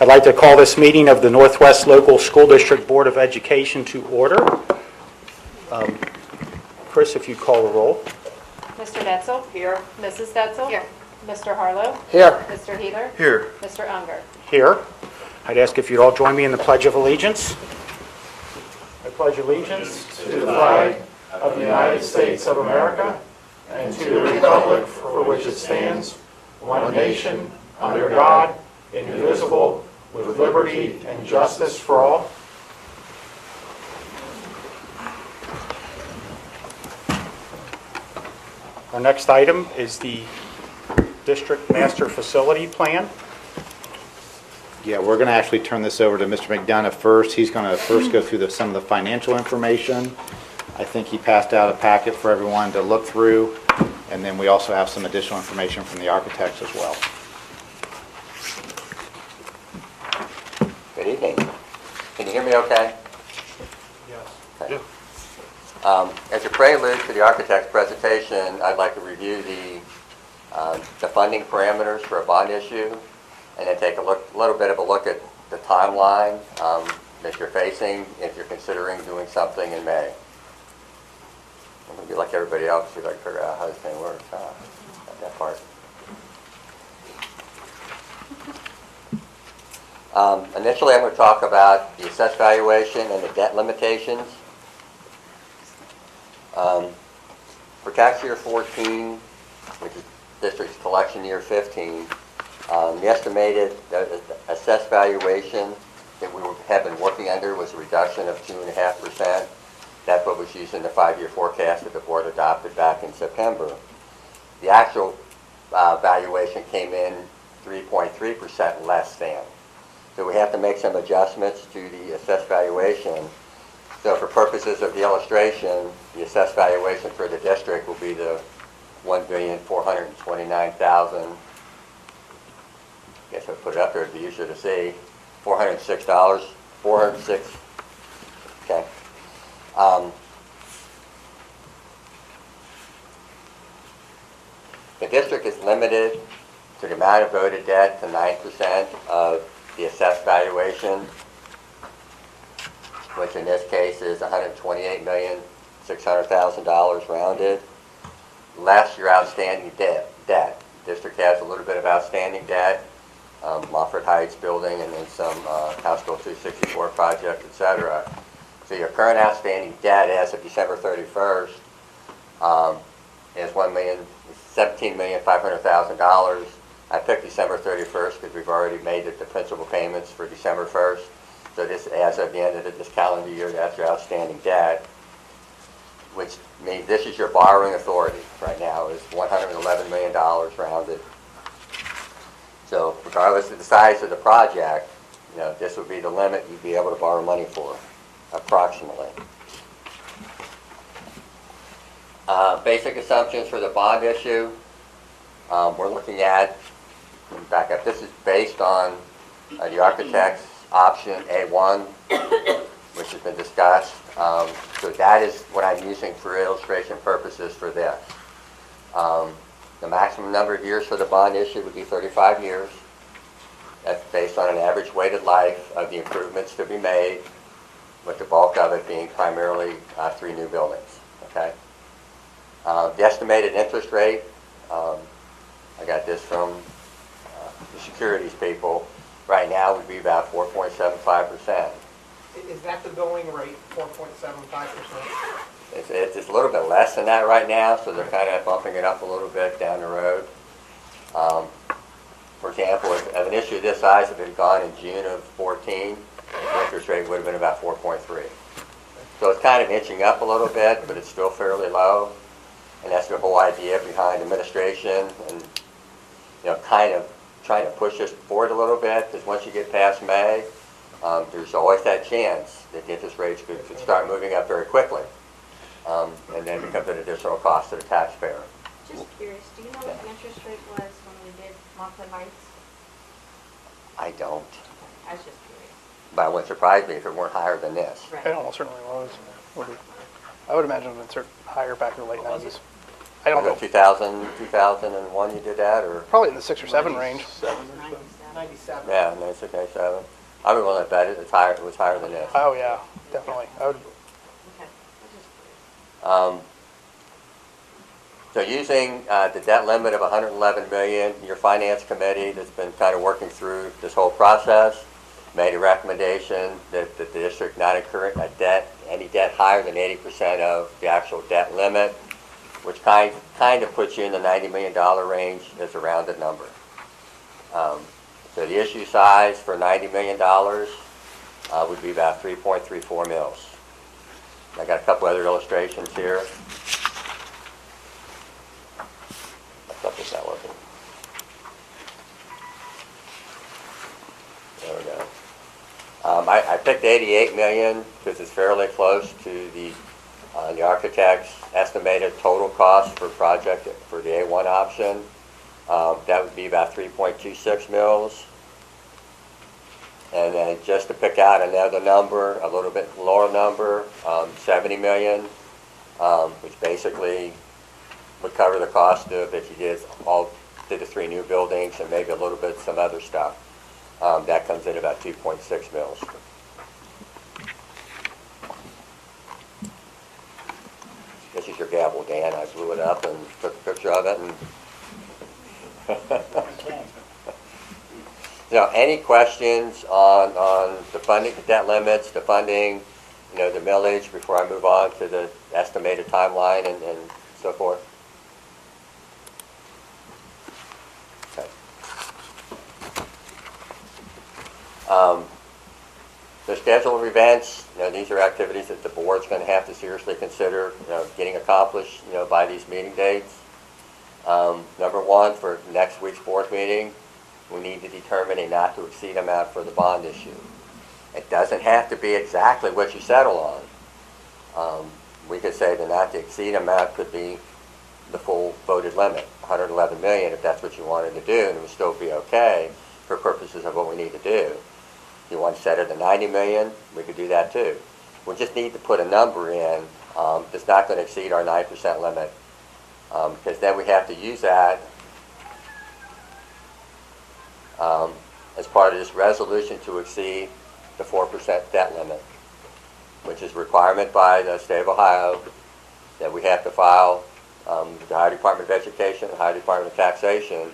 I'd like to call this meeting of the Northwest Local School District Board of Education to order. Chris, if you'd call the roll. Mr. Detzel? Here. Mrs. Detzel? Here. Mr. Harlow? Here. Mr. Healer? Here. Mr. Unger? Here. I'd ask if you'd all join me in the Pledge of Allegiance. I pledge allegiance to the flag of the United States of America and to the republic for which it stands, one nation, under God, indivisible, with liberty and justice for all. Our next item is the District Master Facility Plan. Yeah, we're going to actually turn this over to Mr. McDonough first. He's going to first go through some of the financial information. I think he passed out a packet for everyone to look through, and then we also have some additional information from the architects as well. Good evening. Can you hear me okay? Yes. Okay. As a prelude to the architect's presentation, I'd like to review the funding parameters for a bond issue, and then take a little bit of a look at the timeline that you're facing if you're considering doing something in May. I'm going to be like everybody else, see if I can figure out how this thing works. Not that part. Initially, I'm going to talk about the assessed valuation and the debt limitations. For tax year 14, which is district's collection year 15, the estimated assessed valuation that we have been working under was a reduction of 2.5%. That's what was used in the 5-year forecast that the board adopted back in September. The actual valuation came in 3.3% less than. So we have to make some adjustments to the assessed valuation. So for purposes of the illustration, the assessed valuation for the district will be the $1,429,000. I guess I'll put it up there, it'd be easier to see. $406. Okay. The district is limited to the amount of voted debt to 9% of the assessed valuation, which in this case is $128,600,000 rounded, less your outstanding debt. District has a little bit of outstanding debt, Mofford Heights building, and then some House Bill 264 project, etc. So your current outstanding debt as of December 31st is $17,500,000. I picked December 31st because we've already made the principal payments for December 1st. So this, as of the end of this calendar year, that's your outstanding debt, which means this is your borrowing authority right now, is $111 million rounded. So regardless of the size of the project, this would be the limit you'd be able to borrow money for, approximately. Basic assumptions for the bond issue. We're looking at, back up, this is based on the architect's option A1, which has been discussed. So that is what I'm using for illustration purposes for this. The maximum number of years for the bond issue would be 35 years. That's based on an average weighted life of the improvements to be made, with the bulk of it being primarily 3 new buildings. Okay. The estimated interest rate, I got this from the securities people, right now would be about 4.75%. Is that the going rate, 4.75%? It's a little bit less than that right now, so they're kind of bumping it up a little bit down the road. For example, if an issue this size had been gone in June of 14, the interest rate would have been about 4.3. So it's kind of inching up a little bit, but it's still fairly low. And that's the whole idea behind administration and, kind of trying to push this forward a little bit, because once you get past May, there's always that chance that the interest rates could start moving up very quickly, and then becomes an additional cost to the taxpayer. Just curious, do you know what the interest rate was when we did Moffett Heights? I don't, I was just curious. but it wouldn't surprise me if it weren't higher than this. Right. It almost certainly was. I would imagine it's higher back in the late 90s. I don't know. 2000, 2001 you did that, or? Probably in the 6 or 7 range. 97. 97. Yeah, 96, 97. I would want to bet it's higher, it was higher than this. Oh, yeah, definitely. I would, Okay. So using the debt limit of 111 million, your finance committee that's been kind of working through this whole process made a recommendation that the district not incur any debt higher than 80% of the actual debt limit, which kind of puts you in the $90 million range as a rounded number. So the issue size for $90 million would be about 3.34 mils. I got a couple other illustrations here. Something's not working. There we go. I picked 88 million because it's fairly close to the architect's estimated total cost for project for the A1 option. That would be about 3.26 mils. And then just to pick out another number, a little bit lower number, 70 million, which basically would cover the cost of if you did the 3 new buildings and maybe a little bit some other stuff. That comes in about 2.6 mils. This is your gavel, Dan. I blew it up and took a picture of it. And any questions on the funding, the debt limits, the funding, the millage before I move on to the estimated timeline and so forth? The schedule of events, these are activities that the board's going to have to seriously consider, getting accomplished, by these meeting dates. Number one, for next week's board meeting, we need to determine a not to exceed amount for the bond issue. It doesn't have to be exactly what you settle on. We could say the not to exceed amount could be the full voted limit, 111 million, if that's what you wanted to do, and it would still be okay for purposes of what we need to do. If you want to set it at 90 million, we could do that too. We just need to put a number in that's not going to exceed our 9% limit, because then we have to use that as part of this resolution to exceed the 4% debt limit, which is a requirement by the state of Ohio that we have to file with the Ohio Department of Education, the Ohio Department of Taxation,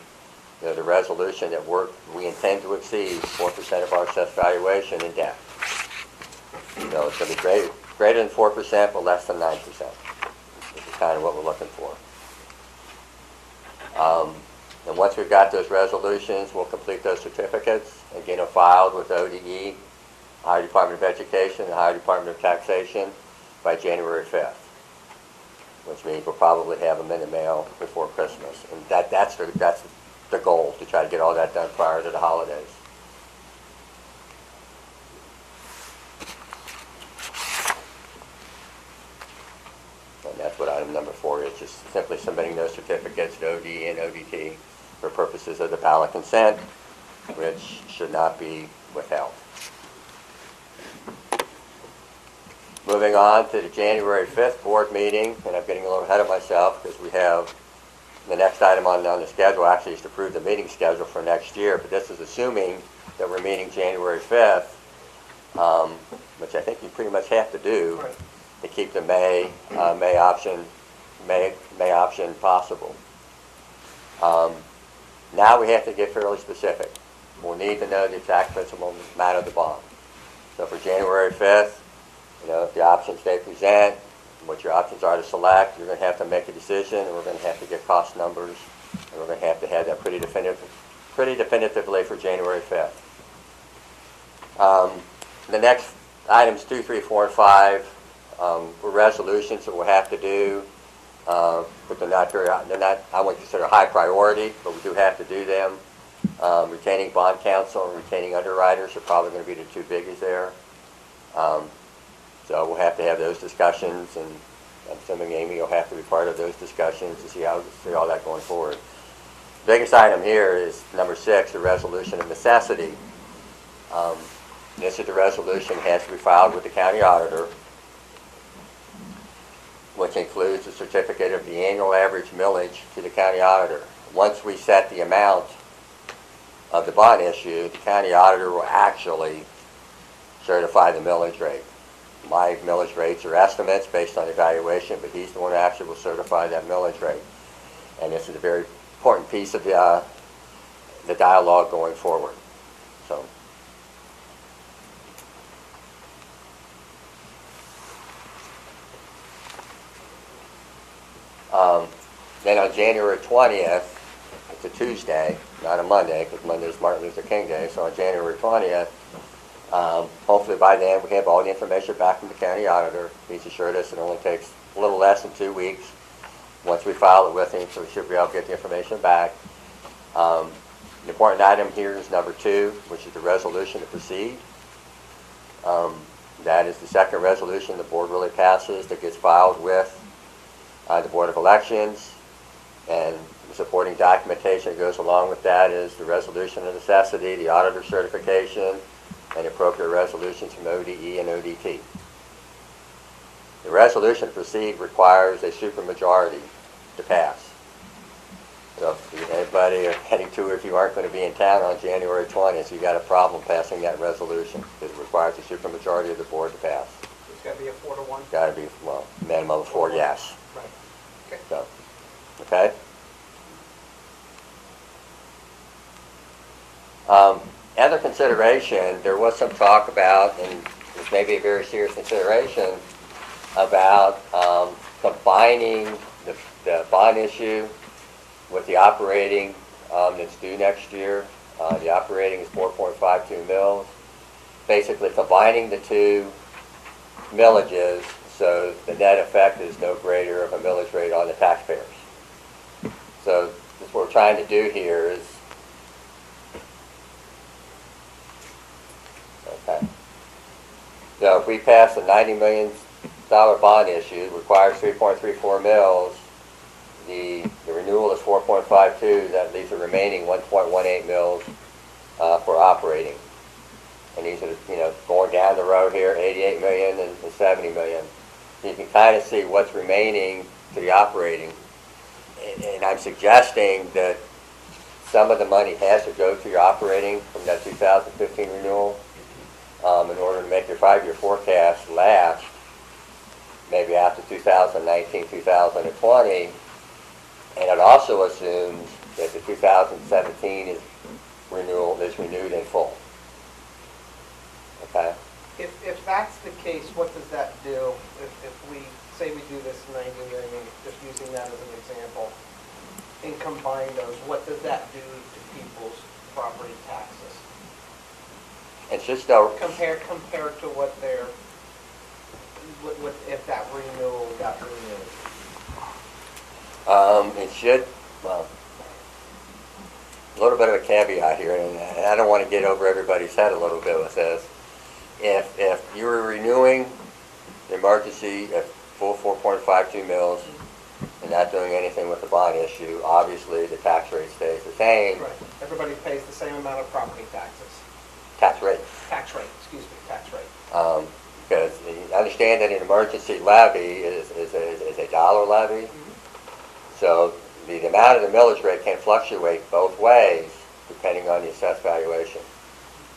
the resolution that we intend to exceed 4% of our assessed valuation in debt. It's going to be greater than 4%, but less than 9%. This is kind of what we're looking for. And once we've got those resolutions, we'll complete those certificates and get them filed with ODE, Ohio Department of Education, and Ohio Department of Taxation by January 5th, which means we'll probably have them in the mail before Christmas. And that's the goal, to try to get all that done prior to the holidays. And that's what item number 4 is, just simply submitting those certificates to ODE and ODT for purposes of the ballot consent, which should not be withheld. Moving on to the January 5th board meeting, and I'm getting a little ahead of myself because we have the next item on the schedule actually is to approve the meeting schedule for next year, but this is assuming that we're meeting January 5th, which I think you pretty much have to do to keep the May option possible. Now we have to get fairly specific. We'll need to know the exact principal amount of the bond. So for January 5th, if the options they present, what your options are to select, you're going to have to make a decision, and we're going to have to get cost numbers, and we're going to have that pretty definitively for January 5th. The next items 2, 3, 4, and 5 were resolutions that we'll have to do, but they're not, I wouldn't consider high priority, but we do have to do them. Retaining bond counsel and retaining underwriters are probably going to be the 2 biggies there. So we'll have to have those discussions, and I'm assuming Amy will have to be part of those discussions to see all that going forward. The biggest item here is number 6, the resolution of necessity. This is the resolution has to be filed with the county auditor, which includes a certificate of the annual average millage to the county auditor. Once we set the amount of the bond issue, the county auditor will actually certify the millage rate. My millage rates are estimates based on evaluation, but he's the one who actually will certify that millage rate. And this is a very important piece of the dialogue going forward. So. Then on January 20th, it's a Tuesday, not a Monday, because Monday is Martin Luther King Day, so on January 20th, hopefully by then we have all the information back from the county auditor. He's assured us it only takes a little less than 2 weeks once we file it with him, so we should be able to get the information back. The important item here is number 2, which is the resolution to proceed. That is the second resolution the board really passes that gets filed with the Board of Elections, and the supporting documentation that goes along with that is the resolution of necessity, the auditor certification, and appropriate resolutions from ODE and ODT. The resolution to proceed requires a supermajority to pass. So if anybody are heading to, if you aren't going to be in town on January 20th, you've got a problem passing that resolution because it requires a supermajority of the board to pass. It's got to be a 4-to-1. Got to be, well, minimum of 4 yes. Right. Okay. So, okay? Other consideration, there was some talk about, and this may be a very serious consideration, about combining the bond issue with the operating that's due next year. The operating is 4.52 mils. Basically combining the two millages so the net effect is no greater of a millage rate on the taxpayers. So this what we're trying to do here is, okay. So if we pass a $90 million bond issue, it requires 3.34 mils. The renewal is 4.52. That leaves the remaining 1.18 mils for operating. And these are, going down the road here, 88 million and 70 million. So you can kind of see what's remaining to the operating. And I'm suggesting that some of the money has to go to your operating from that 2015 renewal in order to make your 5-year forecast last maybe after 2019, 2020. And it also assumes that the 2017 renewal is renewed in full. Okay? If that's the case, what does that do? If we say we do this 90 million, just using that as an example, and combine those, what does that do to people's property taxes? It's just Compared to what their, if that renewal got renewed. it should, well, a little bit of a caveat here, and I don't want to get over everybody's head a little bit with this. If you were renewing the emergency at full 4.52 mils and not doing anything with the bond issue, obviously the tax rate stays the same. Right. Everybody pays the same amount of property taxes. Tax rate. Tax rate, excuse me, tax rate. Because you understand that an emergency levy is a dollar levy. So the amount of the millage rate can fluctuate both ways depending on the assessed valuation.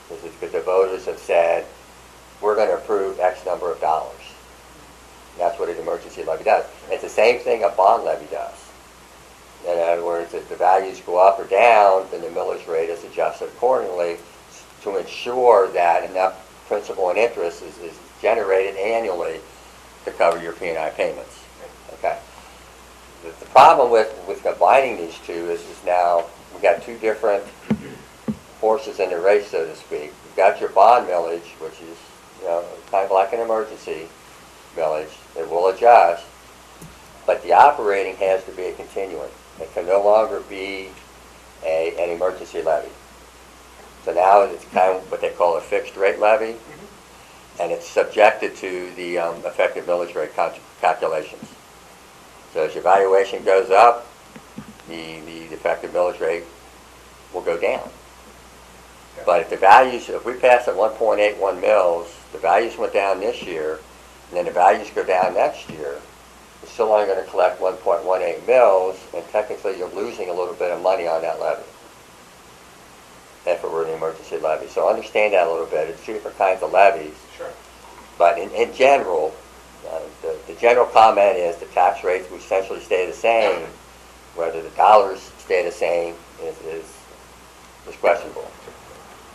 Because the voters have said, we're going to approve X number of dollars. That's what an emergency levy does. It's the same thing a bond levy does. In other words, if the values go up or down, then the millage rate is adjusted accordingly to ensure that enough principal and interest is generated annually to cover your P&I payments. Okay. The problem with combining these two is now we've got two different horses in the race, so to speak. You've got your bond millage, which is kind of like an emergency millage. It will adjust, but the operating has to be a continuing. It can no longer be an emergency levy. So now it's kind of what they call a fixed rate levy, and it's subjected to the effective millage rate calculations. So as your valuation goes up, the effective millage rate will go down. But if the values, if we pass at 1.81 mils, the values went down this year, and then the values go down next year, you're still only going to collect 1.18 mils, and technically you're losing a little bit of money on that levy. if it were an emergency levy. So understand that a little bit. It's two different kinds of levies. Sure. But in general, the general comment is the tax rates will essentially stay the same. Whether the dollars stay the same is questionable.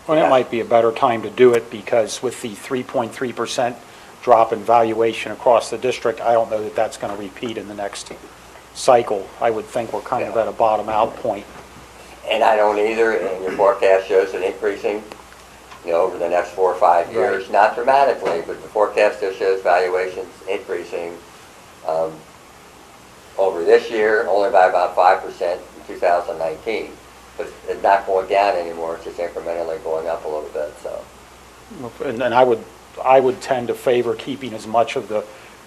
Well, it might be a better time to do it because with the 3.3% drop in valuation across the district, I don't know that that's going to repeat in the next cycle. I would think we're kind of at a bottom out point. And I don't either, and your forecast shows it increasing, over the next 4 or 5 years. Right. Not dramatically, but the forecast still shows valuations increasing over this year, only by about 5% in 2019. But it's not going down anymore, it's just incrementally going up a little bit, so. And I would tend to favor keeping as much of the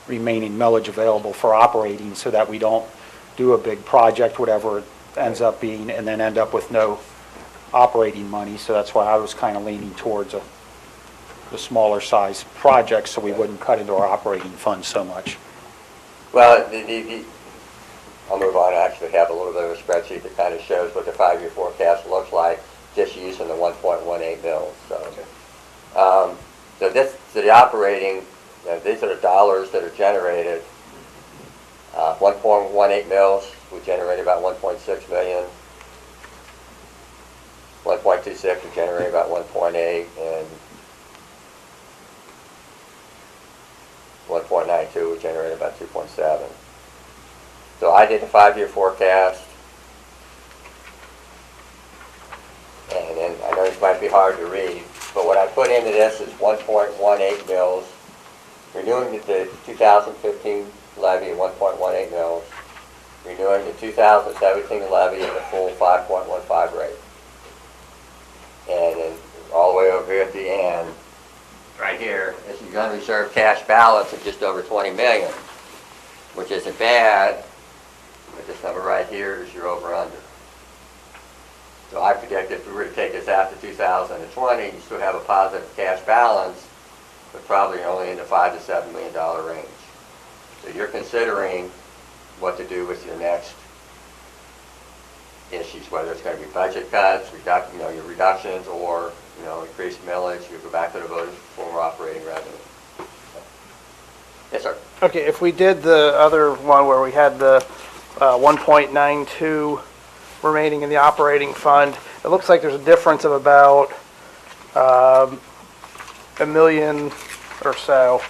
remaining millage available for operating so that we don't do a big project, whatever it ends up being, and then end up with no operating money. So that's why I was kind of leaning towards the smaller size projects so we wouldn't cut into our operating fund so much. Well, I'll move on. I actually have a little bit of a spreadsheet that kind of shows what the 5-year forecast looks like, just using the 1.18 mils. So, so the operating, these are the dollars that are generated. 1.18 mils would generate about 1.6 million. 1.26 would generate about 1.8, and 1.92 would generate about 2.7. So I did a 5-year forecast, and then I know this might be hard to read, but what I put into this is 1.18 mils, renewing the 2015 levy at 1.18 mils, renewing the 2017 levy at the full 5.15 rate. And then all the way over here at the end, right here, is your unreserved cash balance of just over 20 million, which isn't bad. But this number right here is your over-under. So I predict if we were to take this out to 2020, you still have a positive cash balance, but probably only in the $5 to $7 million range. So you're considering what to do with your next issues, whether it's going to be budget cuts, your reductions, or increased millage. You go back to the voters for more operating revenue. Yes, sir. Okay, if we did the other one where we had the 1.92 remaining in the operating fund, it looks like there's a difference of about a million or so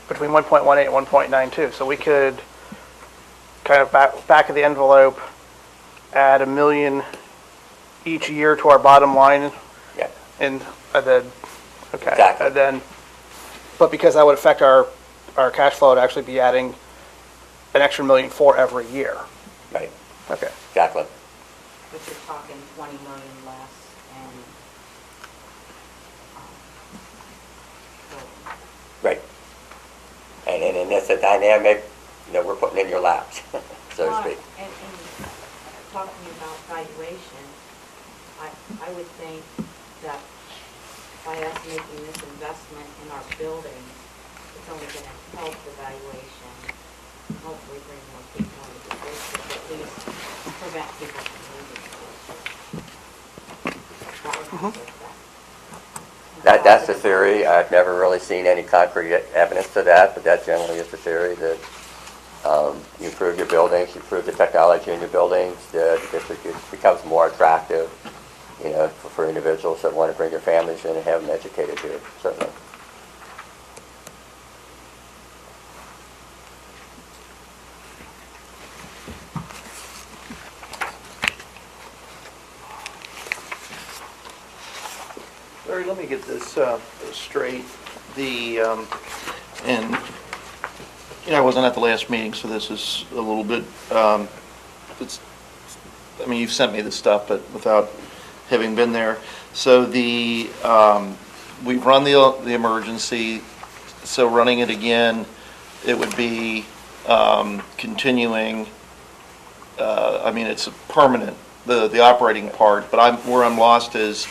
between 1.18 and 1.92. So we could kind of back of the envelope add $1 million each year to our bottom line. Yeah. And then, okay. Exactly. And then, but because that would affect our cash flow, it'd actually be adding an extra $1 million for every year. Right. Okay. Exactly. But you're talking 20 million less and, Right. And it's a dynamic, we're putting in your laps, so to speak. And talking about valuation, I would think that by us making this investment in our building, it's only going to help the valuation, and hopefully bring more people into the district, at least prevent people from moving. That's the theory. I've never really seen any concrete evidence to that, but that generally is the theory, that you improve your buildings, you improve the technology in your buildings, the district becomes more attractive, for individuals that want to bring their families in and have them educated here, certainly. Larry, let me get this straight. And I wasn't at the last meeting, so this is a little bit, you've sent me the stuff, but without having been there. So we've run the emergency, so running it again, it would be continuing, it's a permanent, the operating part, but where I'm lost is,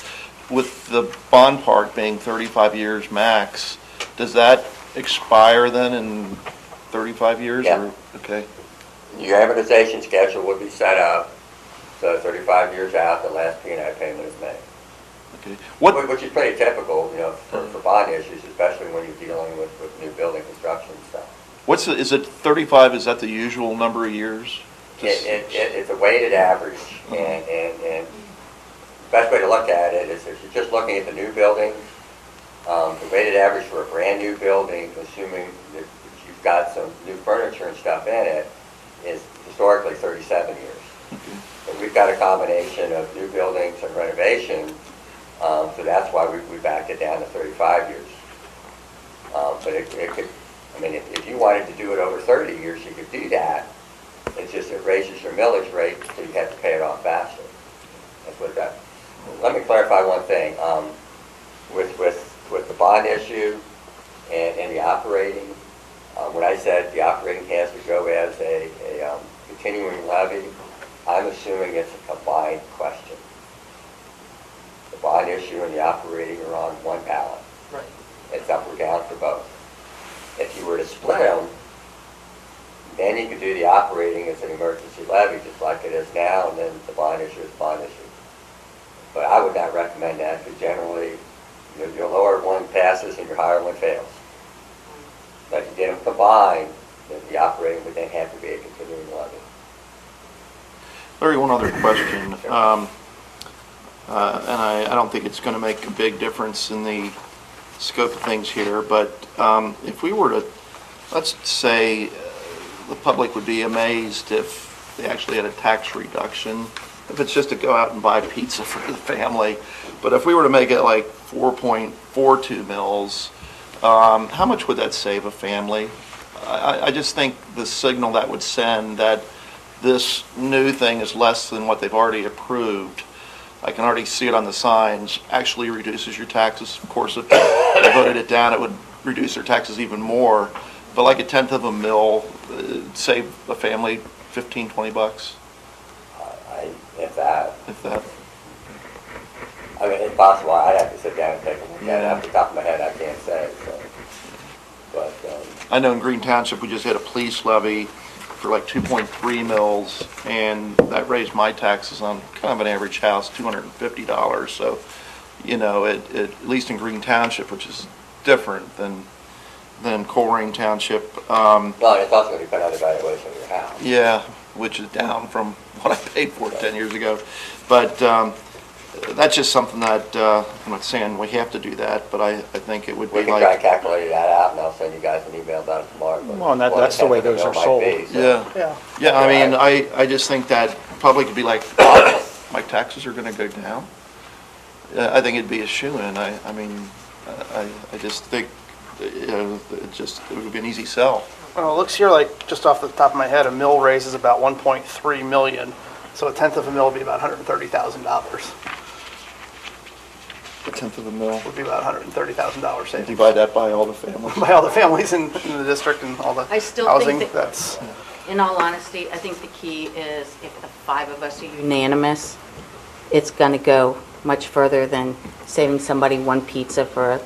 with the bond part being 35 years max, does that expire then in 35 years? Yeah. Or, okay. Your amortization schedule would be set up, so 35 years out, the last P&I payment is made. Okay. What, Which is pretty typical, you know, for bond issues, especially when you're dealing with new building construction and stuff. is it 35, is that the usual number of years? It's a weighted average, and the best way to look at it is if you're just looking at the new buildings, the weighted average for a brand new building, assuming that you've got some new furniture and stuff in it, is historically 37 years. But we've got a combination of new buildings and renovation, so that's why we backed it down to 35 years. But it could, I mean, if you wanted to do it over 30 years, you could do that. It's just it raises your millage rate, so you have to pay it off faster. That's what that. Let me clarify one thing. With the bond issue and the operating, when I said the operating has to go as a continuing levy, I'm assuming it's a combined question. The bond issue and the operating are on one ballot. Right. It's up or down for both. If you were to split them, then you could do the operating as an emergency levy, just like it is now, and then the bond issue is bond issue. But I would not recommend that, because generally, your lower one passes and your higher one fails. But if you get them combined, then the operating would then have to be a continuing levy. Larry, one other question. And I don't think it's going to make a big difference in the scope of things here, but if we were to, let's say, the public would be amazed if they actually had a tax reduction, if it's just to go out and buy pizza for the family. But if we were to make it like 4.42 mils, how much would that save a family? I just think the signal that would send that this new thing is less than what they've already approved. I can already see it on the signs, actually reduces your taxes. Of course, if they voted it down, it would reduce their taxes even more. But like a tenth of a mil, save a family 15, 20 bucks, If that. if that. I mean, it's possible. I'd have to sit down and take a look at it. Yeah. Off the top of my head, I can't say. So. But I know in Green Township, we just had a police levy for like 2.3 mils, and that raised my taxes on kind of an average house, $250. So, at least in Green Township, which is different than Colerain Township. well, it's also going to depend on the valuation of your house. Yeah, which is down from what I paid for 10 years ago. But that's just something that, I'm not saying we have to do that, but I think it would We be can try and like, calculate that out, and I'll send you guys an email about it tomorrow. Well, and that's the way those are sold. yeah. Yeah. I mean, I just think that public would be like, wow, my taxes are going to go down. I think it'd be a shoo-in. I mean, I just think, it would be an easy sell. Well, it looks here like, just off the top of my head, a mill raise is about 1.3 million. So a tenth of a mill would be about $130,000. A tenth of a mil. Would be about $130,000 savings. Divide that by all the families. By all the families in the district and all the I still housing, think that- that's, In all honesty, I think the key is if the five of us are unanimous, it's going to go much further than saving somebody one pizza for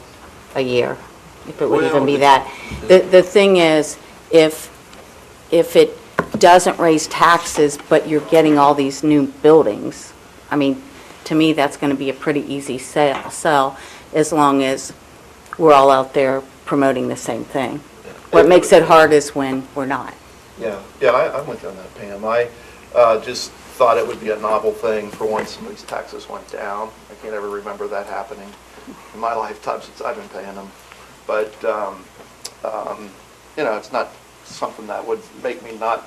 a year, if it would even be that. The thing is, if it doesn't raise taxes, but you're getting all these new buildings, I mean, to me, that's going to be a pretty easy sell, as long as we're all out there promoting the same thing. What makes it hard is when we're not. Yeah, I'm with you on that, Pam. I just thought it would be a novel thing for when somebody's taxes went down. I can't ever remember that happening in my lifetime since I've been paying them. But, it's not something that would make me not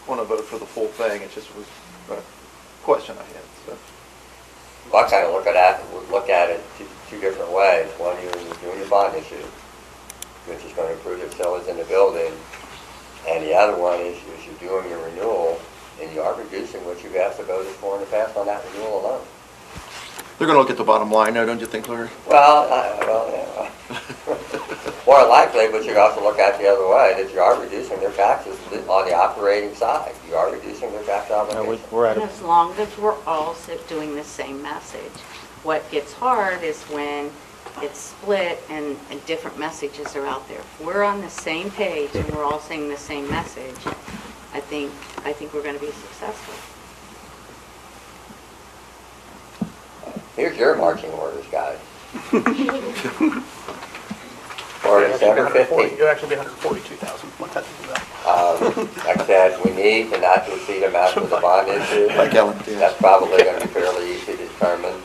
want to vote for the full thing. It just was a question I had, so. Well, I kind of look at it two different ways. One, you're doing your bond issue, which is going to improve the facilities in the building. And the other one is you're doing your renewal, and you are reducing what you've asked the voters for in the past on that renewal alone. They're going to look at the bottom line now, don't you think, Larry? Well, yeah. More likely, but you also look at the other way, that you are reducing their taxes on the operating side. You are reducing their tax obligations. We're at And a, as long as we're all doing the same message. What gets hard is when it's split and different messages are out there. If we're on the same page and we're all saying the same message, I think we're going to be successful. Here's your marching orders, guys. For December 15th. It would actually be 142,000, one-tenth of that. Like I said, we need to not to exceed amount for the bond issue. Like Ellen did. That's probably going to be fairly easy to determine.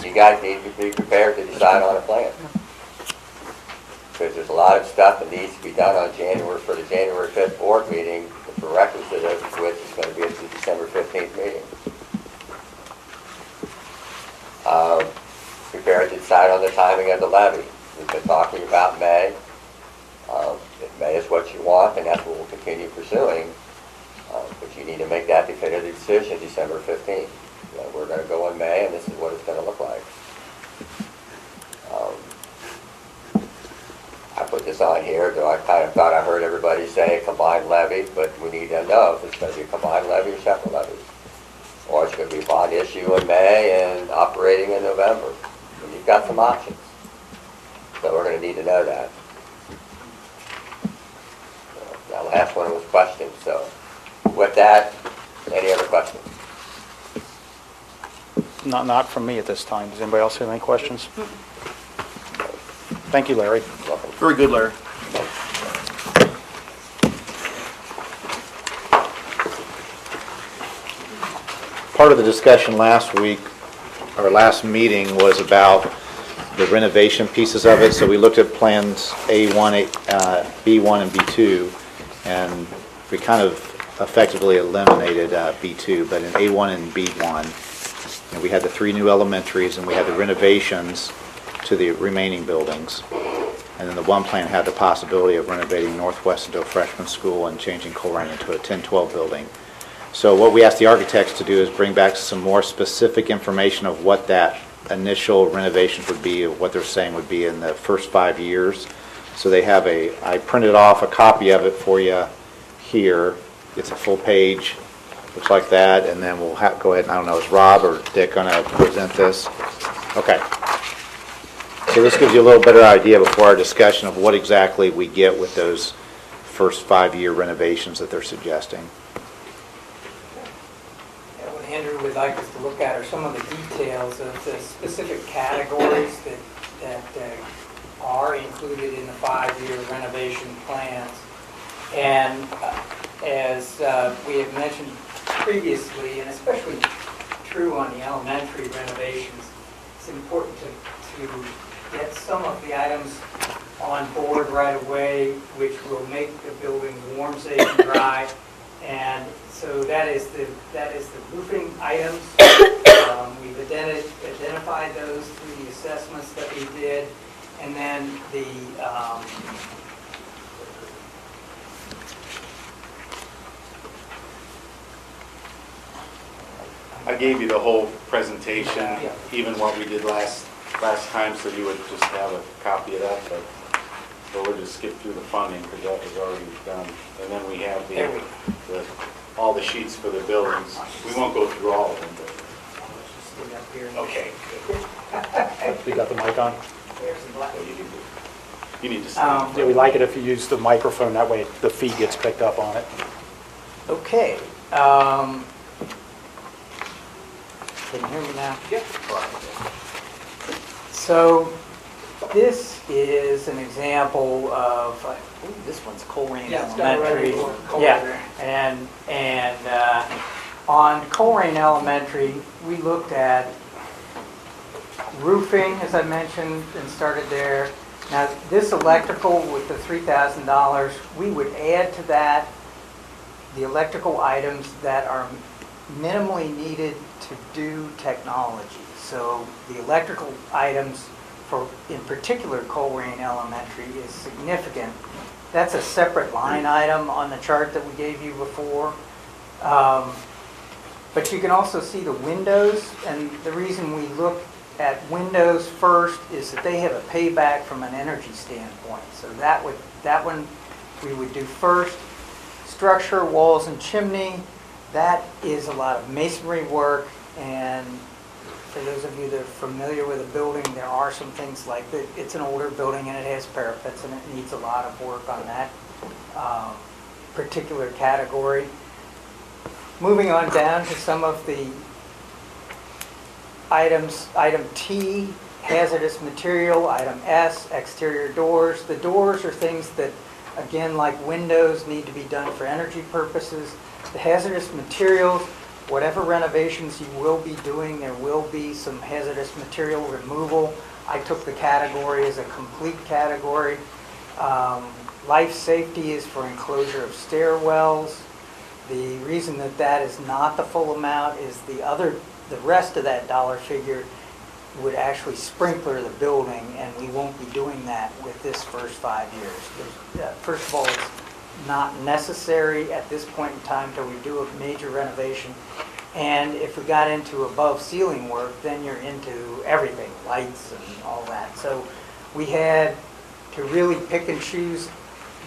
You guys need to be prepared to decide on a plan. Because there's a lot of stuff that needs to be done on for the January 5th board meeting, the prerequisite of which is going to be at the December 15th meeting. Prepared to decide on the timing of the levy. We've been talking about May. If May is what you want, and that's what we'll continue pursuing. But you need to make that definitive decision December 15th. We're going to go in May, and this is what it's going to look like. I put this on here, though I kind of thought I heard everybody say combined levy, but we need to know if it's going to be a combined levy or separate levies. Or it's going to be a bond issue in May and operating in November. And you've got some options. So we're going to need to know that. That last one was questioned. So with that, any other questions? Not from me at this time. Does anybody else have any questions? Thank you, Larry. Welcome. Very good, Larry. Part of the discussion last week, or last meeting, was about the renovation pieces of it. So we looked at plans A1, B1, and B2, and we kind of effectively eliminated B2. But in A1 and B1, we had the 3 new elementaries, and we had the renovations to the remaining buildings. And then the one plan had the possibility of renovating Northwest into a freshman school and changing Colerain into a 10-12 building. So what we asked the architects to do is bring back some more specific information of what that initial renovations would be, of what they're saying would be in the first 5 years. So they have I printed off a copy of it for you here. It's a full page, looks like that, and then we'll go ahead and, I don't know, is Rob or Dick going to present this? Okay. So this gives you a little better idea before our discussion of what exactly we get with those first 5-year renovations that they're suggesting. What Andrew would like us to look at are some of the details of the specific categories that are included in the 5-year renovation plans. And as we have mentioned previously, and especially true on the elementary renovations, it's important to get some of the items on board right away, which will make the building warm, safe, and dry. And so that is the roofing items. We've identified those through the assessments that we did, and then the I gave you the whole presentation, even what we did last time, so you would just have a copy of that, but we'll just skip through the funding because that was already done. And then we have all the sheets for the buildings. We won't go through all of them, but. Okay. We got the mic on? You need to see. Yeah, we like it if you use the microphone, that way the feed gets picked up on it. Okay. Can you hear me now? Yep. So this is an example of, I believe this one's Colerain Elementary. Yeah, and on Colerain Elementary, we looked at roofing, as I mentioned, and started there. Now, this electrical with the $3,000, we would add to that the electrical items that are minimally needed to do technology. So the electrical items for, in particular, Colerain Elementary is significant. That's a separate line item on the chart that we gave you before. But you can also see the windows, and the reason we look at windows first is that they have a payback from an energy standpoint. So that one we would do first. Structure, walls and chimney, that is a lot of masonry work, and for those of you that are familiar with a building, there are some things like that. It's an older building and it has parapets and it needs a lot of work on that particular category. Moving on down to some of the items, item T, hazardous material, item S, exterior doors. The doors are things that, again, like windows, need to be done for energy purposes. The hazardous materials, whatever renovations you will be doing, there will be some hazardous material removal. I took the category as a complete category. Life safety is for enclosure of stairwells. The reason that that is not the full amount is the rest of that dollar figure would actually sprinkler the building, and we won't be doing that with this first 5 years. First of all, it's not necessary at this point in time till we do a major renovation. And if we got into above ceiling work, then you're into everything, lights and all that. So we had to really pick and choose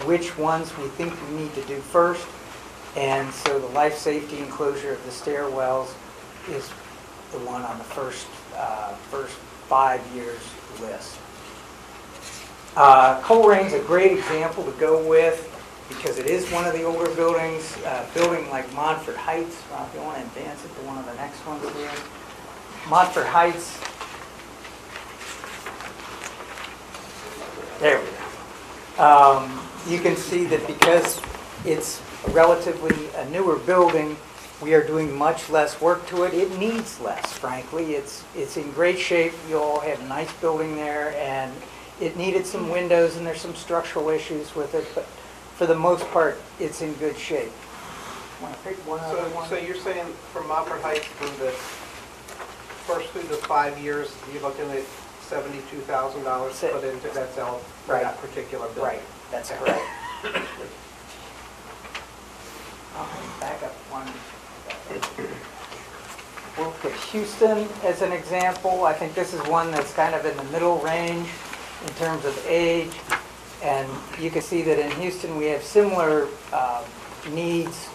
which ones we think we need to do first. And so the life safety enclosure of the stairwells is the one on the first 5 years list. Colerain's a great example to go with because it is one of the older buildings. Building like Montfort Heights, well, if you want to advance it to one of the next ones here. Montfort Heights, there we go. You can see that because it's relatively a newer building, we are doing much less work to it. It needs less, frankly. It's in great shape. You all have a nice building there, and it needed some windows, and there's some structural issues with it, but for the most part, it's in good shape. Want to pick one other one? So you're saying from Montfort Heights through the first through the 5 years, you're looking at $72,000 to put into that's all for Right. that particular building? Right, that's correct. Back up one. We'll put Houston as an example. I think this is one that's kind of in the middle range in terms of age. And you can see that in Houston we have similar needs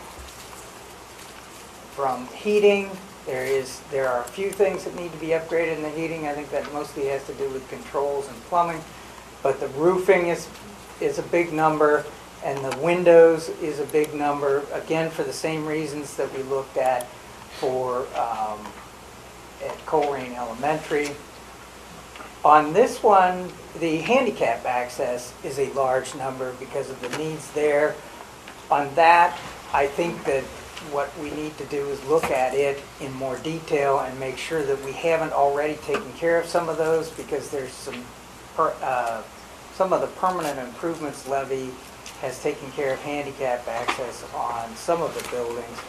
from heating. There are a few things that need to be upgraded in the heating. I think that mostly has to do with controls and plumbing. But the roofing is a big number, and the windows is a big number, again, for the same reasons that we looked at for at Colerain Elementary. On this one, the handicap access is a large number because of the needs there. On that, I think that what we need to do is look at it in more detail and make sure that we haven't already taken care of some of those, because there's some of the permanent improvements levy has taken care of handicap access on some of the buildings,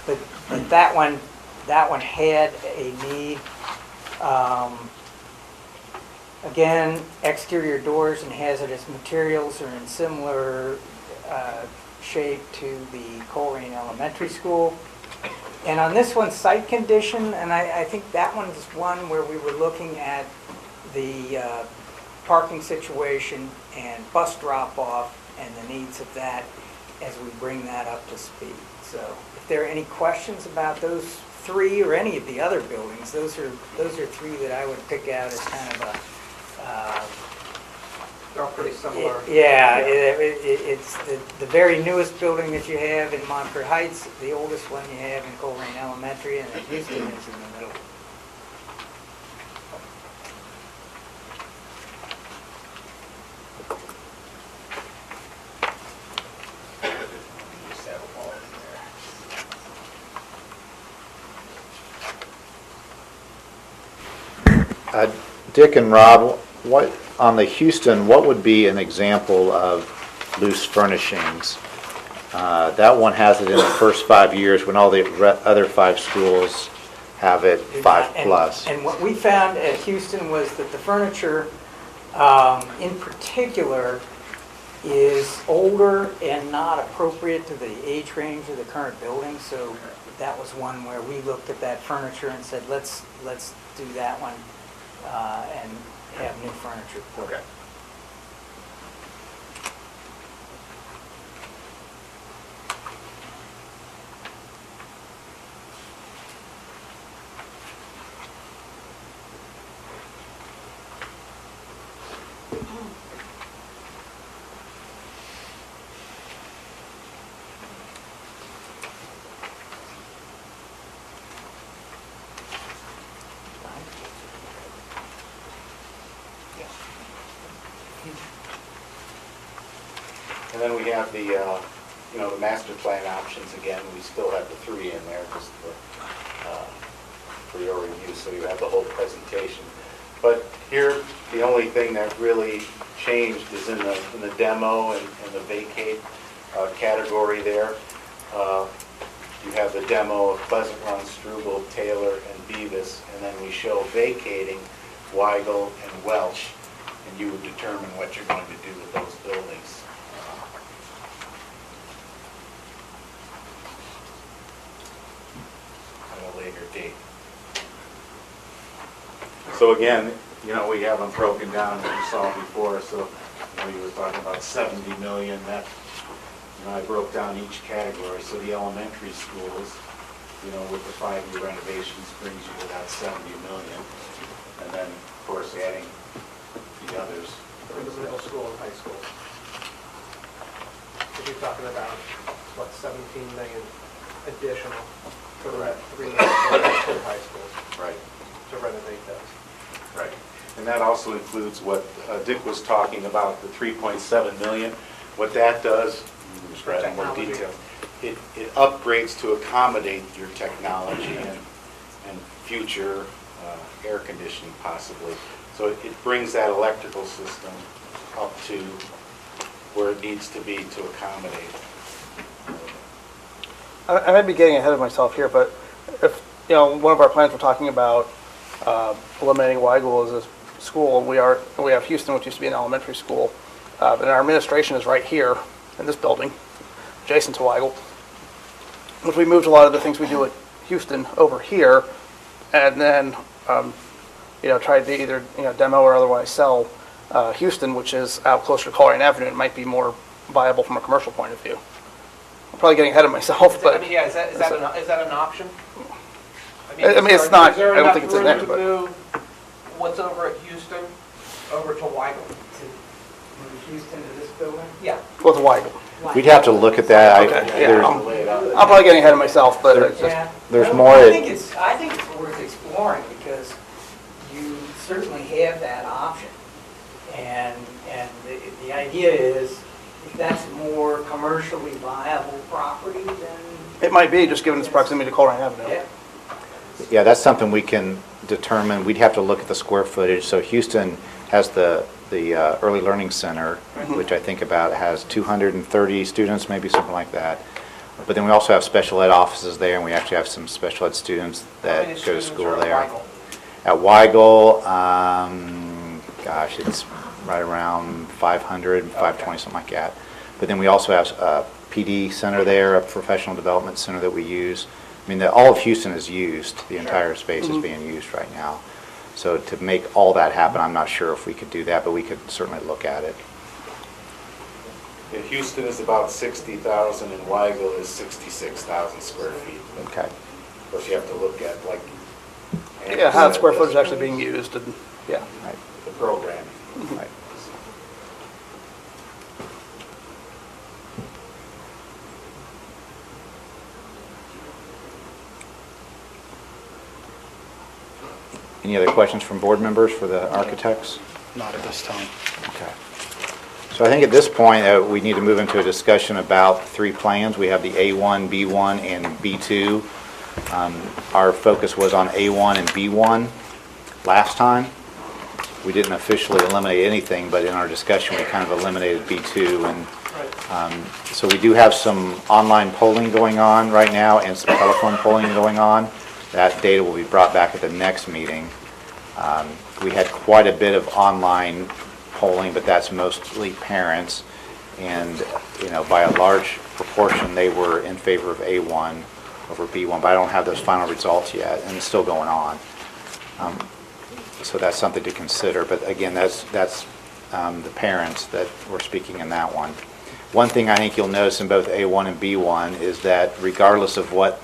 but that one had a need. Again, exterior doors and hazardous materials are in similar shape to the Colerain Elementary School. And on this one, site condition, and I think that one is one where we were looking at the parking situation and bus drop-off and the needs of that as we bring that up to speed. So if there are any questions about those three or any of the other buildings, those are three that I would pick out as kind of a They're all pretty similar. it's the very newest building that you have in Montfort Heights, the oldest one you have in Colerain Elementary, and then Houston is in the middle. Dick and Rob, what, on the Houston, what would be an example of loose furnishings? That one has it in the first 5 years when all the other 5 schools have it 5+. And what we found at Houston was that the furniture, in particular, is older and not appropriate to the age range of the current building. So that was one where we looked at that furniture and said, let's do that one and have new furniture put in. And then we have the, the master plan options again. We still have the 3 in there just for your review, so you have the whole presentation. But here, the only thing that really changed is in the demo and the vacate category there. You have the demo of Pleasant Run, Struble, Taylor, and Beavis, and then we show vacating Weigel and Welch, and you would determine what you're going to do with those buildings. At a later date. So again, we have them broken down as you saw before, so you were talking about 70 million, that, I broke down each category, so the elementary schools, with the 5-year renovations brings you to that 70 million, and then, of course, adding the others. For the middle school and high school. We're talking about, 17 million additional for the 3 middle schools and high schools Right. to renovate those. Right. And that also includes what Dick was talking about, the 3.7 million. What that does, just read in more detail, it upgrades to accommodate your technology and future air conditioning possibly. So it brings that electrical system up to where it needs to be to accommodate. I might be getting ahead of myself here, but if, one of our plans we're talking about eliminating Weigel as a school, we have Houston, which used to be an elementary school, and our administration is right here in this building, adjacent to Weigel, which we moved a lot of the things we do at Houston over here, and then, tried to either, demo or otherwise sell Houston, which is out closer to Coleraine Avenue. It might be more viable from a commercial point of view. I'm probably getting ahead of myself, but... is that an option? I mean, it's not, I don't think it's in there, Is but... there enough room to move what's over at Houston over to Weigel? Move Houston to this building? Yeah. With Weigel. We'd have to look at that. Okay, yeah, I'm probably getting ahead of myself, but it's just... Yeah. There's Well, more I at- think it's worth exploring because you certainly have that option. And the idea is if that's more commercially viable property, then, It might be, just given its proximity to Coleraine Avenue. yeah. Yeah, that's something we can determine. We'd have to look at the square footage. So Houston has the Early Learning Center, which I think about has 230 students, maybe something like that. But then we also have special ed offices there, and we actually have some special ed students that go to school there. At Weigel, it's right around 500, 520, something like that. But then we also have a PD center there, a professional development center that we use. I mean, all of Houston is used. The entire space is being used right now. So to make all that happen, I'm not sure if we could do that, but we could certainly look at it. Yeah, Houston is about 60,000 and Weigel is 66,000 square feet. Okay. Of course, you have to look at Yeah, how the square footage is actually being used, and, yeah. Right. the programming. Right. Any other questions from board members for the architects? Not at this time. Okay. So I think at this point, we need to move into a discussion about 3 plans. We have the A1, B1, and B2. Our focus was on A1 and B1 last time. We didn't officially eliminate anything, but in our discussion, we kind of eliminated B2. And so we do have some online polling going on right now and some telephone polling going on. That data will be brought back at the next meeting. We had quite a bit of online polling, but that's mostly parents. And, by a large proportion, they were in favor of A1 over B1, but I don't have those final results yet, and it's still going on. So that's something to consider. But again, that's the parents that were speaking in that one. One thing I think you'll notice in both A1 and B1 is that regardless of what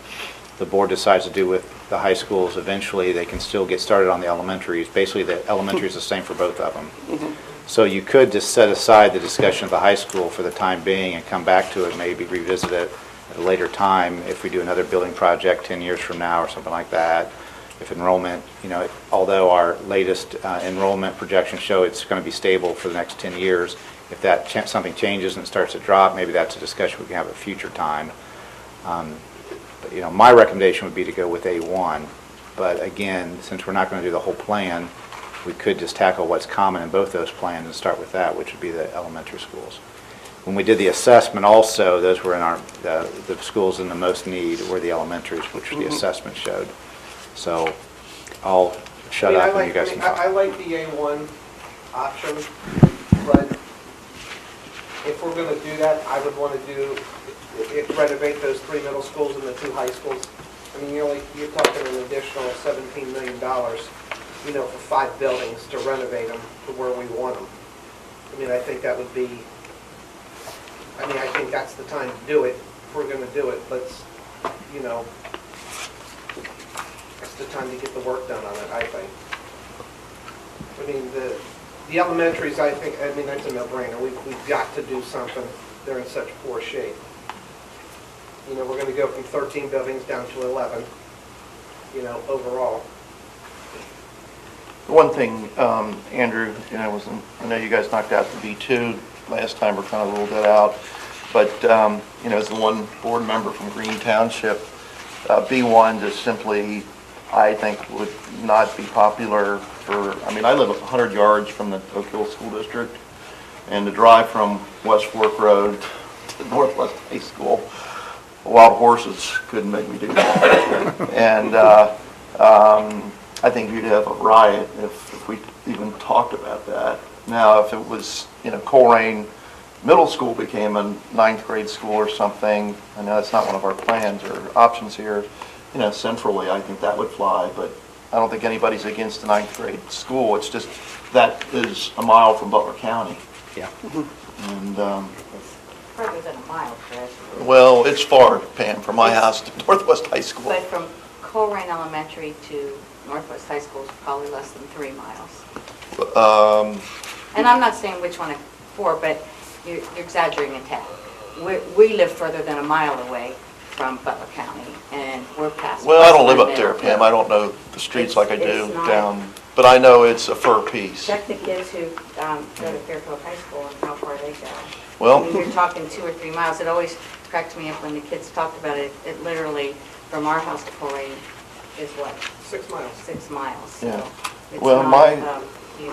the board decides to do with the high schools, eventually they can still get started on the elementaries. Basically, the elementary is the same for both of them. So you could just set aside the discussion of the high school for the time being and come back to it, maybe revisit it at a later time if we do another building project 10 years from now or something like that. if enrollment, although our latest enrollment projections show it's going to be stable for the next 10 years, if that something changes and it starts to drop, maybe that's a discussion we can have at a future time. But, my recommendation would be to go with A1. But again, since we're not going to do the whole plan, we could just tackle what's common in both those plans and start with that, which would be the elementary schools. When we did the assessment also, those were in the schools in the most need were the elementaries, which the assessment showed. So I'll shut up and you guys can talk. I like the A1 option, but if we're going to do that, I would want to renovate those 3 middle schools and the 2 high schools. I mean, you're talking an additional $17 million, for 5 buildings to renovate them to where we want them. I mean, I think that would be, I think that's the time to do it. If we're going to do it, let's, it's the time to get the work done on it, I think. I mean, the elementaries, I think, that's a no-brainer. We've got to do something. They're in such poor shape. We're going to go from 13 buildings down to 11, overall. One thing, Andrew, I know you guys knocked out the B2 last time, or kind of ruled that out, but, as the one board member from Green Township, B1 just simply, I think, would not be popular for, I live 100 yards from the Oak Hill School District, and to drive from West Fork Road to Northwest High School, wild horses couldn't make me do that. And I think you'd have a riot if we even talked about that. Now, if it was, Colerain Middle School became a 9th grade school or something, I know that's not one of our plans or options here, centrally, I think that would fly, but I don't think anybody's against the 9th grade school. It's just that is a mile from Butler County. Yeah. And, Further than a mile, Chris. well, it's far, Pam, from my house to Northwest High School. But from Colerain Elementary to Northwest High School is probably less than 3 miles. And I'm not saying which one for, but you're exaggerating a tad. We live further than a mile away from Butler County, and we're past. Well, I don't live up there, Pam. I don't know the streets like I do It's not- down, but I know it's a fur piece. Check the kids who go to Fairfield High School and how far they go. Well, You're talking 2 or 3 miles. It always cracked me up when the kids talked about it. It literally, from our house to Colerain, is what? 6 miles. 6 miles. Yeah. So it's Well, not huge.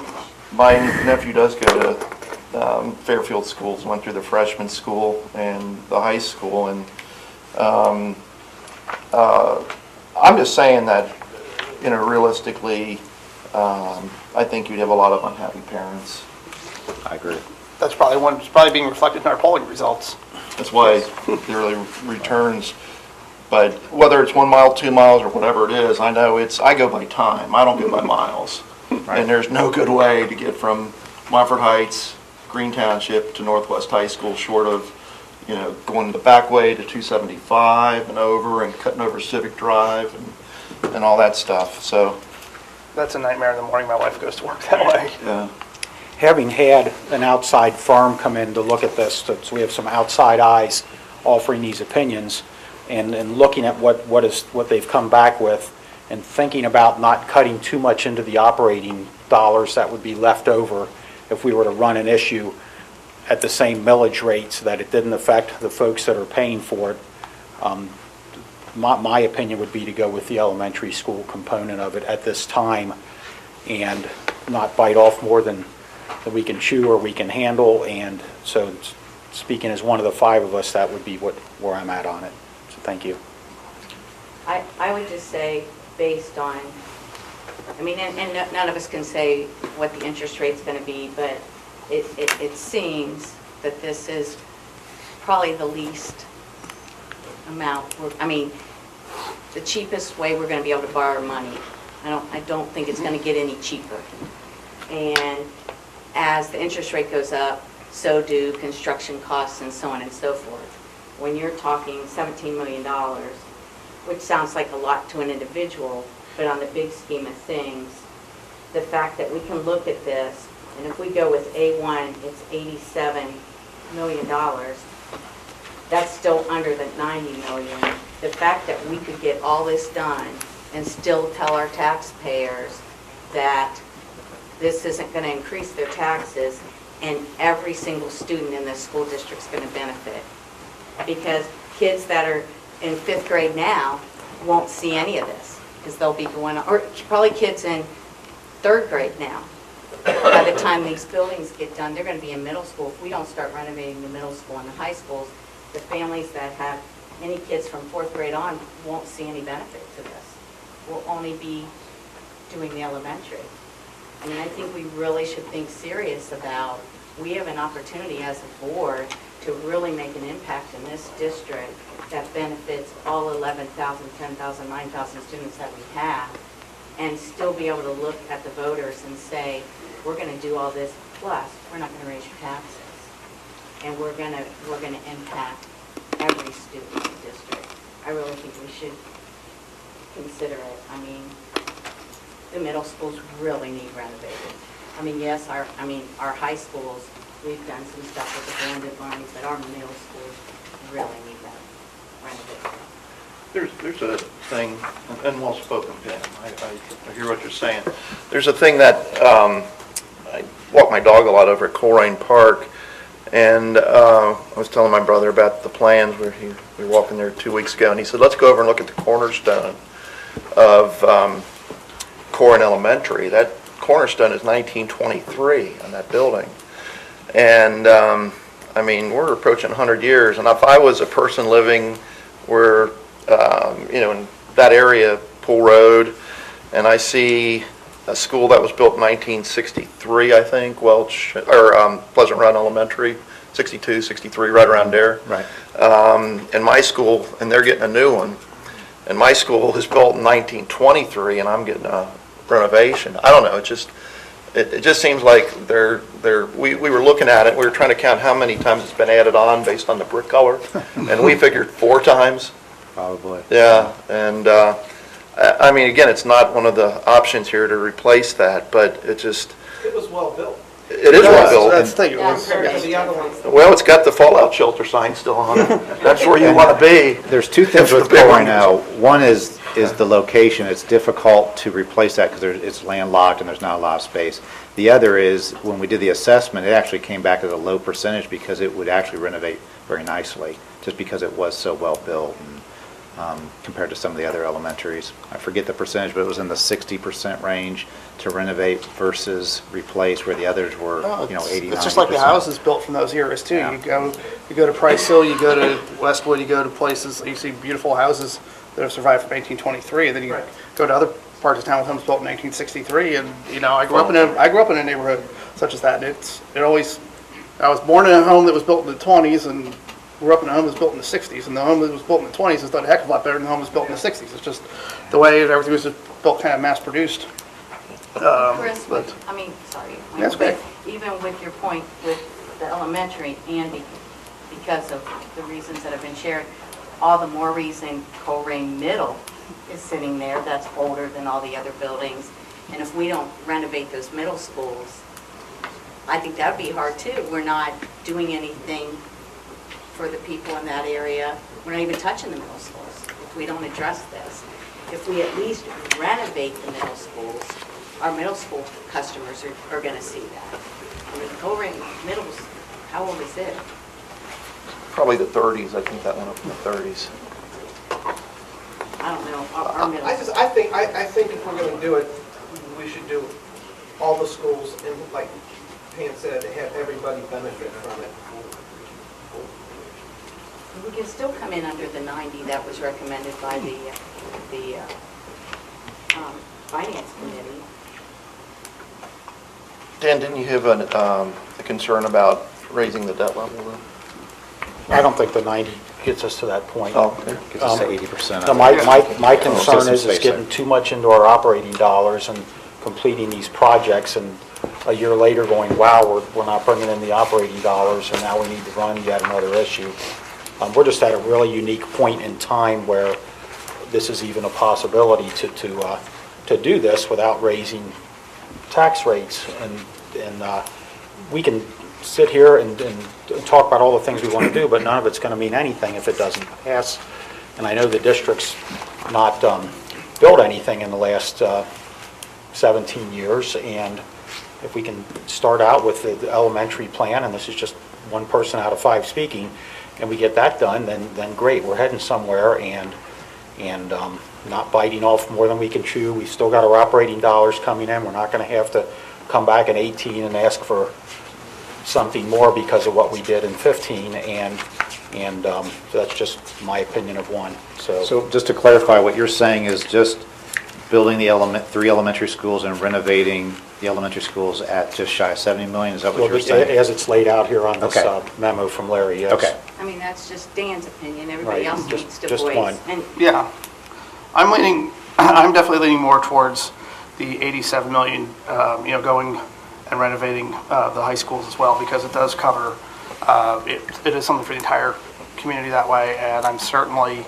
my nephew does go to Fairfield schools, went through the freshman school and the high school, and I'm just saying that, realistically, I think you'd have a lot of unhappy parents. I agree. That's probably being reflected in our polling results. That's why the early returns, but whether it's 1 mile, 2 miles, or whatever it is, I know I go by time, I don't go by miles. And there's no good way to get from Montford Heights, Green Township to Northwest High School short of, going the back way to 275 and over and cutting over Civic Drive and all that stuff, so. That's a nightmare in the morning. My wife goes to work that way. Yeah. Having had an outside firm come in to look at this, so we have some outside eyes offering these opinions, and looking at what they've come back with, and thinking about not cutting too much into the operating dollars that would be left over if we were to run an issue at the same millage rate so that it didn't affect the folks that are paying for it. My opinion would be to go with the elementary school component of it at this time and not bite off more than we can chew or we can handle. And so, speaking as one of the 5 of us, that would be where I'm at on it. So thank you. I would just say, based on, and none of us can say what the interest rate's going to be, but it seems that this is probably the least amount, the cheapest way we're going to be able to borrow money. I don't think it's going to get any cheaper. And as the interest rate goes up, so do construction costs and so on and so forth. When you're talking $17 million, which sounds like a lot to an individual, but on the big scheme of things, the fact that we can look at this, and if we go with A1, it's $87 million. That's still under the $90 million. The fact that we could get all this done and still tell our taxpayers that this isn't going to increase their taxes and every single student in this school district is going to benefit. Because kids that are in 5th grade now won't see any of this because they'll be going, or probably kids in 3rd grade now. By the time these buildings get done, they're going to be in middle school. If we don't start renovating the middle school and the high schools, the families that have any kids from 4th grade on won't see any benefit to this. We'll only be doing the elementary. I mean, I think we really should think serious about, we have an opportunity as a board to really make an impact in this district that benefits all 11,000, 10,000, 9,000 students that we have, and still be able to look at the voters and say, we're going to do all this, plus we're not going to raise your taxes. And we're going to impact every student in the district. I really think we should consider it. I mean, the middle schools really need renovated. I mean, yes, our high schools, we've done some stuff with the blended learning, but our middle schools really need that renovated. There's a thing, and well spoken, Pam, I hear what you're saying. There's a thing that, I walk my dog a lot over at Coleraine Park, and I was telling my brother about the plans where we were walking there 2 weeks ago, and he said, let's go over and look at the cornerstone of Coleraine Elementary. That cornerstone is 1923 on that building. And I mean, we're approaching 100 years, and if I was a person living where, in that area, Pool Road, and I see a school that was built in 1963, I think, Pleasant Run Elementary, 62, 63, right around there. Right. And my school, and they're getting a new one, and my school was built in 1923, and I'm getting a renovation. I don't know, it just seems like we were looking at it, we were trying to count how many times it's been added on based on the brick color, and we figured 4 times. Probably. Yeah, and I mean, again, it's not one of the options here to replace that, but it was well built. it is well built. That's the thing. Yeah, Compared to the other ones. Well, it's got the fallout shelter sign still on it. That's where you want to be. There's two things If with the big one Coleraine now. One is the location. It's difficult to replace that because it's landlocked and there's not a lot of space. The other is, when we did the assessment, it actually came back as a low percentage because it would actually renovate very nicely, just because it was so well built and compared to some of the other elementaries. I forget the percentage, but it was in the 60% range to renovate versus replace, where the others were, 80, 90%. It's just like the houses built from those eras too. Yeah. You go to Price Hill, you go to Westwood, you go to places, you see beautiful houses that have survived from 1823, and then you go to other parts of town with homes built in 1963. And I grew up in a neighborhood such as that. And I was born in a home that was built in the 20s and grew up in a home that was built in the 60s. And the home that was built in the 20s is done a heck of a lot better than the home that was built in the 60s. It's just the way everything was just built, kind of mass produced. Chris, But sorry. That's but okay. Even with your point with the elementary, and because of the reasons that have been shared, all the more reason Coleraine Middle is sitting there, that's older than all the other buildings. And if we don't renovate those middle schools, I think that would be hard too. We're not doing anything for the people in that area. We're not even touching the middle schools if we don't address this. If we at least renovate the middle schools, our middle school customers are going to see that. I mean, Coleraine Middle's, how old is it? Probably the 30s, I think that went up in the 30s. I don't know. Our middle. I think if we're going to do it, we should do all the schools, and like Pam said, have everybody benefit from it. We can still come in under the 90 that was recommended by the Finance Committee. Dan, didn't you have a concern about raising the debt level? I don't think the 90 gets us to that point. Oh, okay. Gets us to 80%. No, my concern Just some is space getting there. too much into our operating dollars and completing these projects, and a year later going, wow, we're not bringing in the operating dollars, and now we need to run yet another issue. We're just at a really unique point in time where this is even a possibility to do this without raising tax rates. And we can sit here and talk about all the things we want to do, but none of it's going to mean anything if it doesn't pass. And I know the district's not built anything in the last 17 years, and if we can start out with the elementary plan, and this is just one person out of 5 speaking, and we get that done, then great, we're heading somewhere, and not biting off more than we can chew. We still got our operating dollars coming in. We're not going to have to come back in 18 and ask for something more because of what we did in 15, and that's just my opinion of one. So just to clarify, what you're saying is just building the 3 elementary schools and renovating the elementary schools at just shy of 70 million, is that what Well, you're saying? as it's laid out here on this Okay. memo from Larry, yes. Okay. I mean, that's just Dan's opinion, everybody Right, else just- needs to just voice. one. And Yeah. I'm definitely leaning more towards the 87 million, going and renovating the high schools as well, because it does cover, it is something for the entire community that way, and I'm certainly,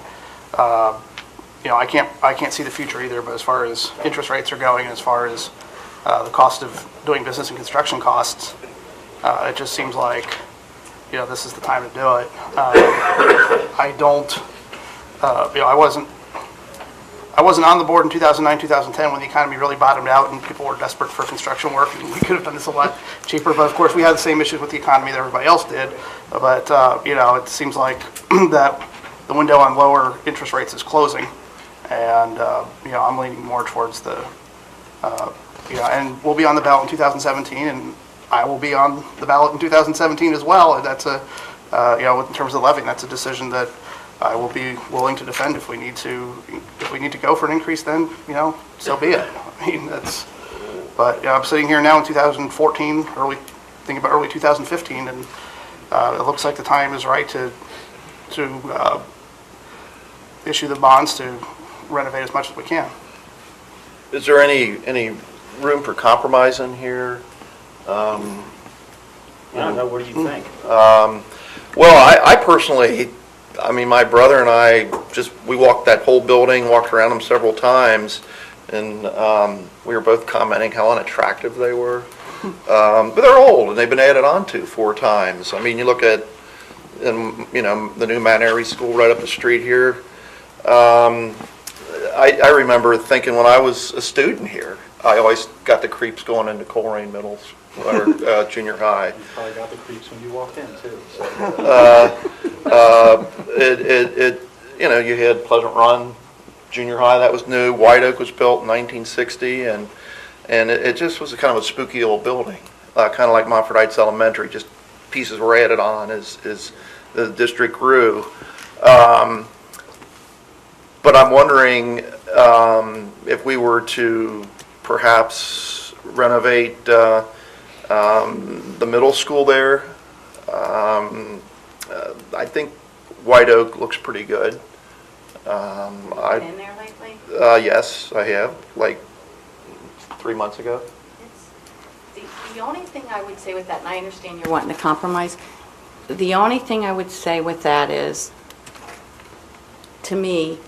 I can't see the future either, but as far as interest rates are going, as far as the cost of doing business and construction costs, it just seems like, this is the time to do it. I don't, I wasn't on the board in 2009, 2010 when the economy really bottomed out and people were desperate for construction work, and we could have done this a lot cheaper. But of course, we had the same issues with the economy that everybody else did. But it seems like that the window on lower interest rates is closing, and I'm leaning more towards the and we'll be on the ballot in 2017, and I will be on the ballot in 2017 as well. And that's in terms of levying, that's a decision that I will be willing to defend if we need to. If we need to go for an increase, then so be it. I mean, but I'm sitting here now in 2014, thinking about early 2015, and it looks like the time is right to issue the bonds to renovate as much as we can. Is there any room for compromise in here? I don't know, what do you think? Well, I personally, my brother and I we walked that whole building, walked around them several times, and we were both commenting how unattractive they were. But they're old, and they've been added on to 4 times. You look at, the new Mount Airy School right up the street here. I remember thinking when I was a student here, I always got the creeps going into Coleraine Middle or junior high. You probably got the creeps when you walked in, too. You had Pleasant Run Junior High, that was new. White Oak was built in 1960, and it just was a kind of a spooky old building, kind of like Montford Heights Elementary. Just pieces were added on as the district grew. But I'm wondering if we were to perhaps renovate the middle school there. I think White Oak looks pretty good. been there lately? Yes, I have, like 3 months ago. The only thing I would say with that, and I understand you're wanting to compromise, the only thing I would say with that is, to me,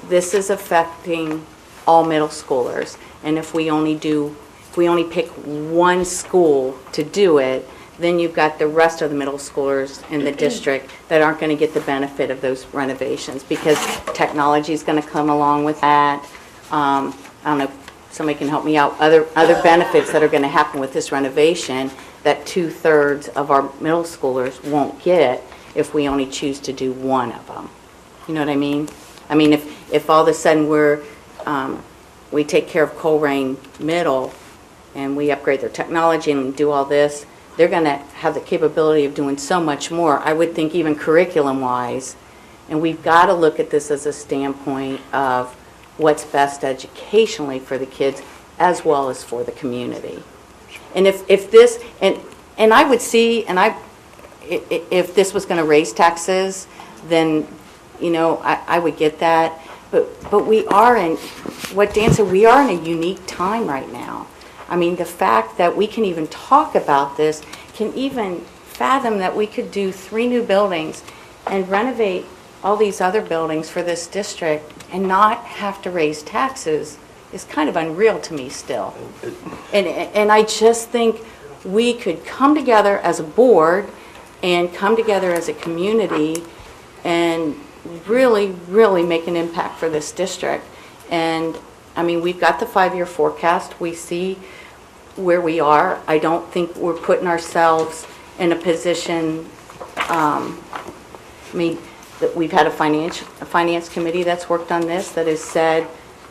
this is affecting all middle schoolers. And if we only pick one school to do it, then you've got the rest of the middle schoolers in the district that aren't going to get the benefit of those renovations, because technology is going to come along with that. I don't know, somebody can help me out. Other benefits that are going to happen with this renovation that 2/3 of our middle schoolers won't get if we only choose to do one of them. You know what I mean? If all of a sudden we take care of Coleraine Middle and we upgrade their technology and do all this, they're going to have the capability of doing so much more, I would think, even curriculum-wise. And we've got to look at this as a standpoint of what's best educationally for the kids as well as for the community. And if this, and I would see, if this was going to raise taxes, then, I would get that. But we are in, what Dan said, we are in a unique time right now. The fact that we can even talk about this, can even fathom that we could do 3 new buildings and renovate all these other buildings for this district and not have to raise taxes is kind of unreal to me still. And I just think we could come together as a board and come together as a community and really, really make an impact for this district. And, I mean, we've got the 5-year forecast. We see where we are. I don't think we're putting ourselves in a position, I mean, that we've had a finance committee that's worked on this that has said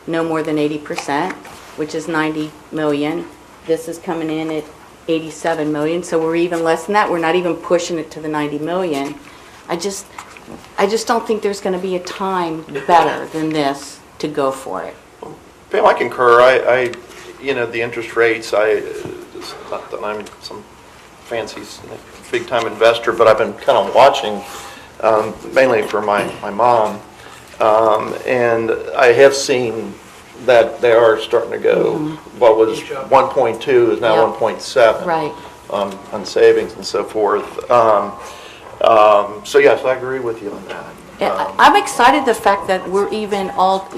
no more than 80%, which is 90 million. This is coming in at 87 million, so we're even less than that. We're not even pushing it to the 90 million. I just don't think there's going to be a time better than this to go for it. Pam, I concur. The interest rates, it's not that I'm some fancy, big-time investor, but I've been kind of watching, mainly for my mom, and I have seen that they are starting to go, what was 1.2 is now Yeah. 1.7. Right. On savings and so forth. So yes, I agree with you on that. I'm excited the fact that we're even all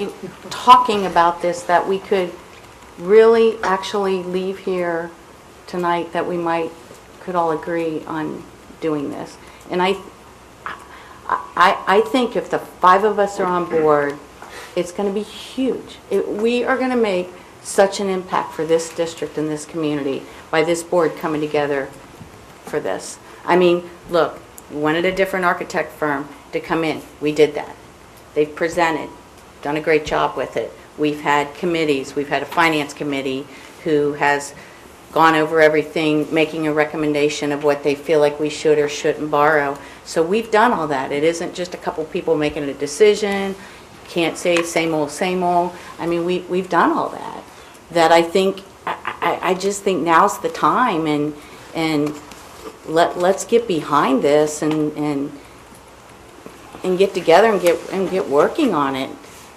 talking about this, that we could really actually leave here tonight, that we could all agree on doing this. And I think if the 5 of us are on board, it's going to be huge. We are going to make such an impact for this district and this community by this board coming together for this. I mean, look, we wanted a different architect firm to come in. We did that. They've presented, done a great job with it. We've had committees. We've had a finance committee who has gone over everything, making a recommendation of what they feel like we should or shouldn't borrow. So we've done all that. It isn't just a couple people making a decision. Can't say same old, same old. I mean, we've done all that. That I think, I just think now's the time, and let's get behind this and get together and get working on it.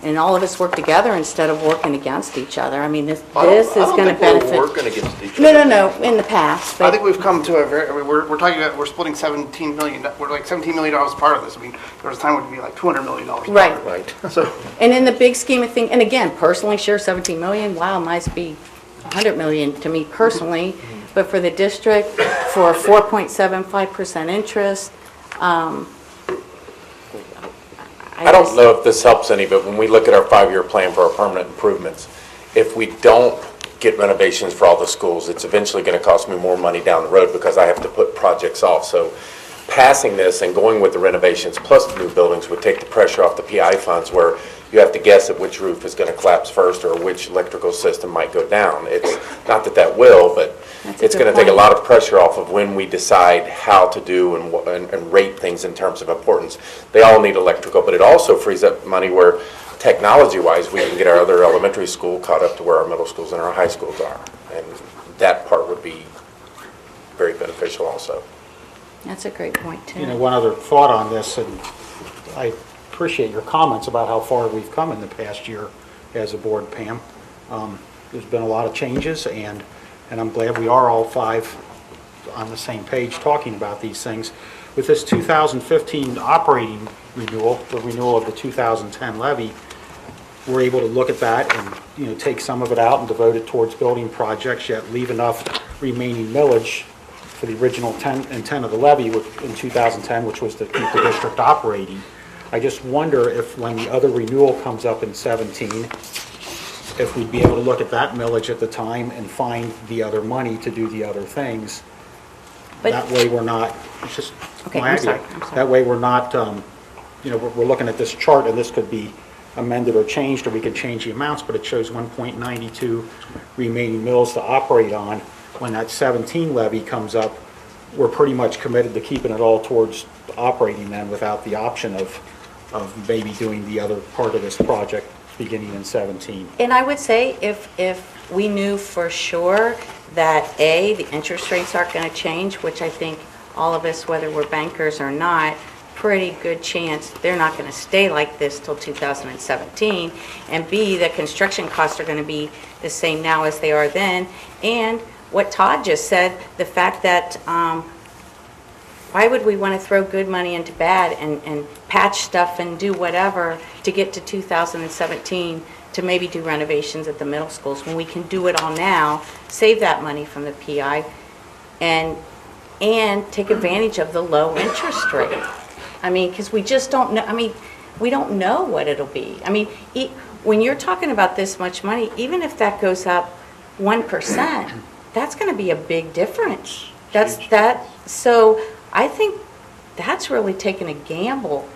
And all of us work together instead of working against each other. I mean, this is going to benefit. I don't think we're working against each other. No, in the past. I But think we've come to a very, I mean, we're talking about, we're splitting $17 million, we're like $17 million part of this. I mean, there was a time when it would be like $200 million part of it. Right. Right. So, And in the big scheme of things, and again, personally, sure, 17 million, wow, might be 100 million to me personally, but for the district, for 4.75% interest, I don't know if this helps any, but when we look at our 5-year plan for our permanent improvements, if we don't get renovations for all the schools, it's eventually going to cost me more money down the road because I have to put projects off. So passing this and going with the renovations plus the new buildings would take the pressure off the PI funds, where you have to guess at which roof is going to collapse first or which electrical system might go down. It's not that will, but That's a it's good going to take a point. lot of pressure off of when we decide how to do and rate things in terms of importance. They all need electrical, but it also frees up money where technology-wise we can get our other elementary school caught up to where our middle schools and our high schools are. And that part would be very beneficial also. that's a great point, too. One other thought on this, and I appreciate your comments about how far we've come in the past year as a board, Pam. There's been a lot of changes, and I'm glad we are all 5 on the same page talking about these things. With this 2015 operating renewal, the renewal of the 2010 levy, we're able to look at that and, take some of it out and devote it towards building projects, yet leave enough remaining millage for the original intent of the levy in 2010, which was to keep the district operating. I just wonder if when the other renewal comes up in 17, if we'd be able to look at that millage at the time and find the other money to do the other things. But- That way we're not, it's just Okay, my I'm idea. sorry. That way we're not, we're looking at this chart, and this could be amended or changed, or we could change the amounts, but it shows 1.92 remaining mills to operate on. When that 17 levy comes up, we're pretty much committed to keeping it all towards operating then, without the option of maybe doing the other part of this project beginning in 17. And I would say if we knew for sure that, A, the interest rates aren't going to change, which I think all of us, whether we're bankers or not, pretty good chance they're not going to stay like this till 2017, and B, the construction costs are going to be the same now as they are then, and what Todd just said, the fact that why would we want to throw good money into bad and patch stuff and do whatever to get to 2017 to maybe do renovations at the middle schools when we can do it all now, save that money from the PI, and take advantage of the low interest rate? I mean, because we just don't know, we don't know what it'll be. I mean, when you're talking about this much money, even if that goes up 1%, that's going to be a big difference. So I think that's really taking a gamble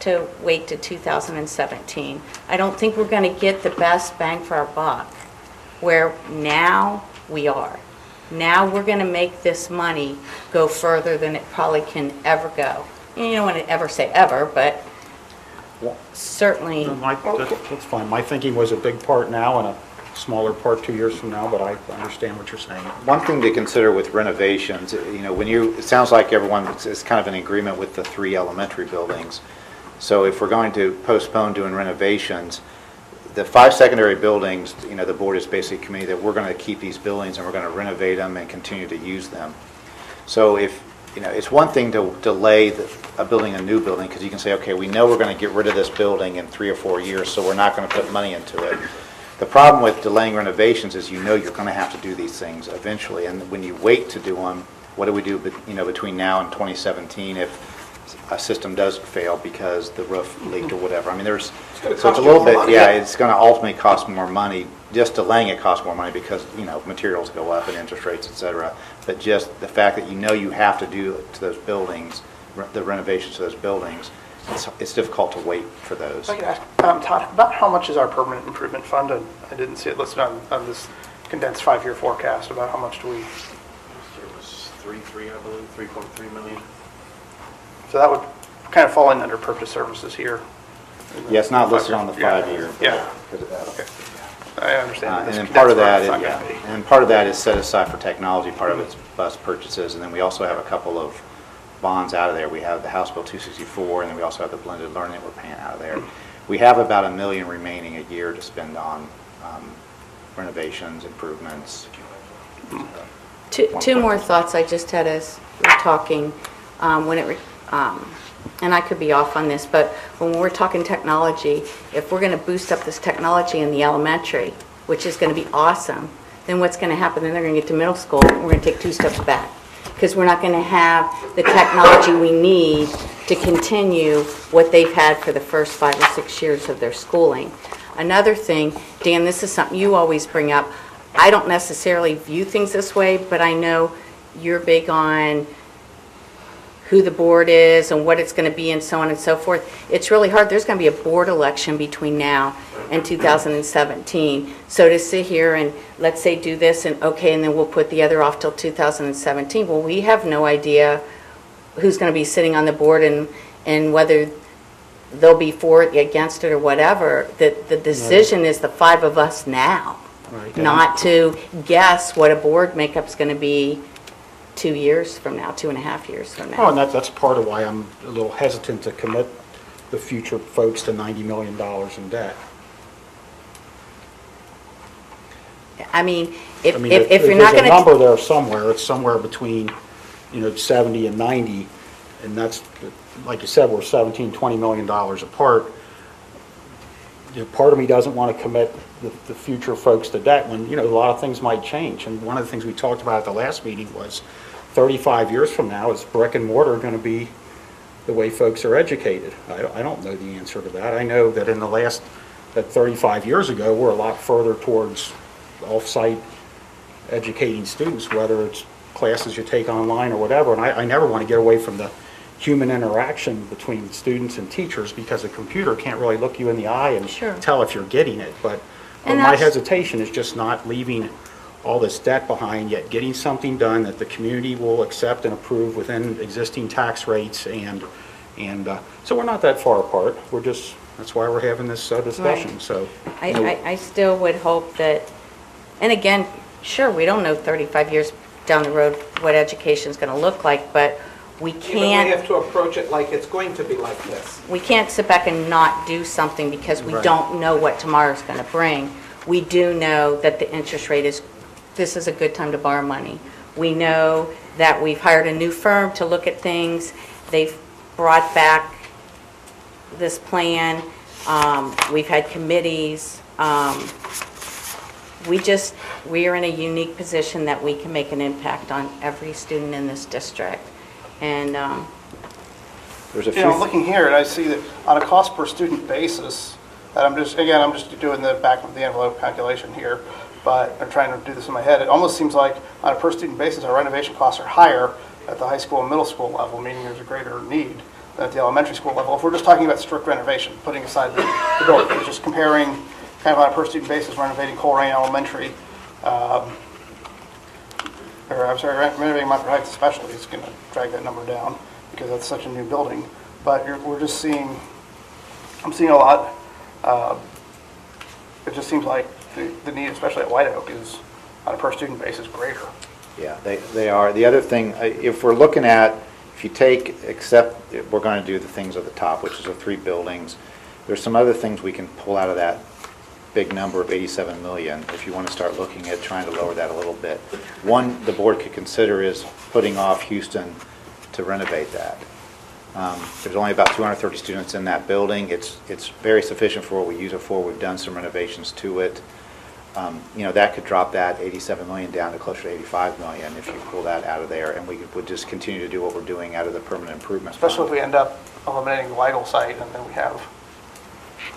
to wait to 2017. I don't think we're going to get the best bang for our buck, where now we are. Now we're going to make this money go further than it probably can ever go. You don't want to ever say ever, but certainly. That's fine. My thinking was a big part now and a smaller part 2 years from now, but I understand what you're saying. One thing to consider with renovations, it sounds like everyone is kind of in agreement with the 3 elementary buildings. So if we're going to postpone doing renovations, the 5 secondary buildings, the board is basically committed that we're going to keep these buildings and we're going to renovate them and continue to use them. So it's one thing to delay building a new building, because you can say, okay, we know we're going to get rid of this building in 3 or 4 years, so we're not going to put money into it. The problem with delaying renovations is you're going to have to do these things eventually, and when you wait to do them, what do we do between now and 2017 if a system does fail because the roof leaked or whatever? I mean, it's a little bit, it's going to ultimately cost more money. Just delaying it costs more money because, materials go up and interest rates, et cetera. But just the fact that you have to do to those buildings, the renovations to those buildings, it's difficult to wait for those. If I could ask, Todd, about how much is our permanent improvement fund? I didn't see it listed on this condensed 5-year forecast. About how much do we? It was 3.3, I believe, 3.3 million. So that would kind of fall in under purchase services here. Yeah, it's not listed on the 5-year. Yeah. Okay. I understand. And then part of that is set aside for technology. Part of it's bus purchases, and then we also have a couple of bonds out of there. We have the House Bill 264, and then we also have the blended learning that we're paying out of there. We have about $1 million remaining a year to spend on renovations, improvements. Two more thoughts I just had as we're talking. And I could be off on this, but when we're talking technology, if we're going to boost up this technology in the elementary, which is going to be awesome, then what's going to happen? Then they're going to get to middle school, and we're going to take 2 steps back, because we're not going to have the technology we need to continue what they've had for the first 5 or 6 years of their schooling. Another thing, Dan, this is something you always bring up. I don't necessarily view things this way, but I know you're big on who the board is and what it's going to be and so on and so forth. It's really hard. There's going to be a board election between now and 2017. So to sit here and let's say do this and okay, and then we'll put the other off till 2017. Well, we have no idea who's going to be sitting on the board and whether they'll be for it, against it, or whatever. The decision is the 5 of us now, not to guess what a board makeup's going to be 2 years from now, 2.5 years from now. Oh, and that's part of why I'm a little hesitant to commit the future folks to $90 million in debt. I mean, if you're not There's a going to... number there somewhere. It's somewhere between, 70 and 90, and that's, like you said, we're $17-20 million apart. Part of me doesn't want to commit the future folks to debt when, a lot of things might change. And one of the things we talked about at the last meeting was 35 years from now, is brick and mortar going to be the way folks are educated? I don't know the answer to that. I know that that 35 years ago, we're a lot further towards off-site educating students, whether it's classes you take online or whatever. And I never want to get away from the human interaction between students and teachers, because a computer can't really look you in the eye and tell if you're getting it. But my hesitation is just not leaving all this debt behind, yet getting something done that the community will accept and approve within existing tax rates. And so we're not that far apart. That's why we're having this discussion. Right. So I still would hope that, and again, sure, we don't know 35 years down the road what education's going to look like, but we can't... we have to approach it like it's going to be like this. We can't sit back and not do something because we don't know what tomorrow's going to bring. We do know that the interest rate this is a good time to borrow money. We know that we've hired a new firm to look at things. They've brought back this plan. We've had committees. We are in a unique position that we can make an impact on every student in this district. And There's a few. Looking here, and I see that on a cost per student basis, And I'm just doing the back of the envelope calculation here, but I'm trying to do this in my head. It almost seems like on a per student basis, our renovation costs are higher at the high school and middle school level, meaning there's a greater need than at the elementary school level. If we're just talking about strict renovation, putting aside the building, just comparing kind of on a per student basis, renovating Coleraine Elementary, renovating Montford Heights especially is going to drag that number down because that's such a new building. But we're just seeing, I'm seeing a lot. It just seems like the need, especially at White Oak, is on a per student basis greater. Yeah, they are. The other thing, if we're looking at, if you take, except we're going to do the things at the top, which is the 3 buildings, there's some other things we can pull out of that big number of 87 million if you want to start looking at trying to lower that a little bit. One the board could consider is putting off Houston to renovate that. There's only about 230 students in that building. It's very sufficient for what we use it for. We've done some renovations to it. That could drop that 87 million down to closer to 85 million if you pull that out of there, and we would just continue to do what we're doing out of the permanent improvement fund. Especially if we end up eliminating the Lytle site and then we have.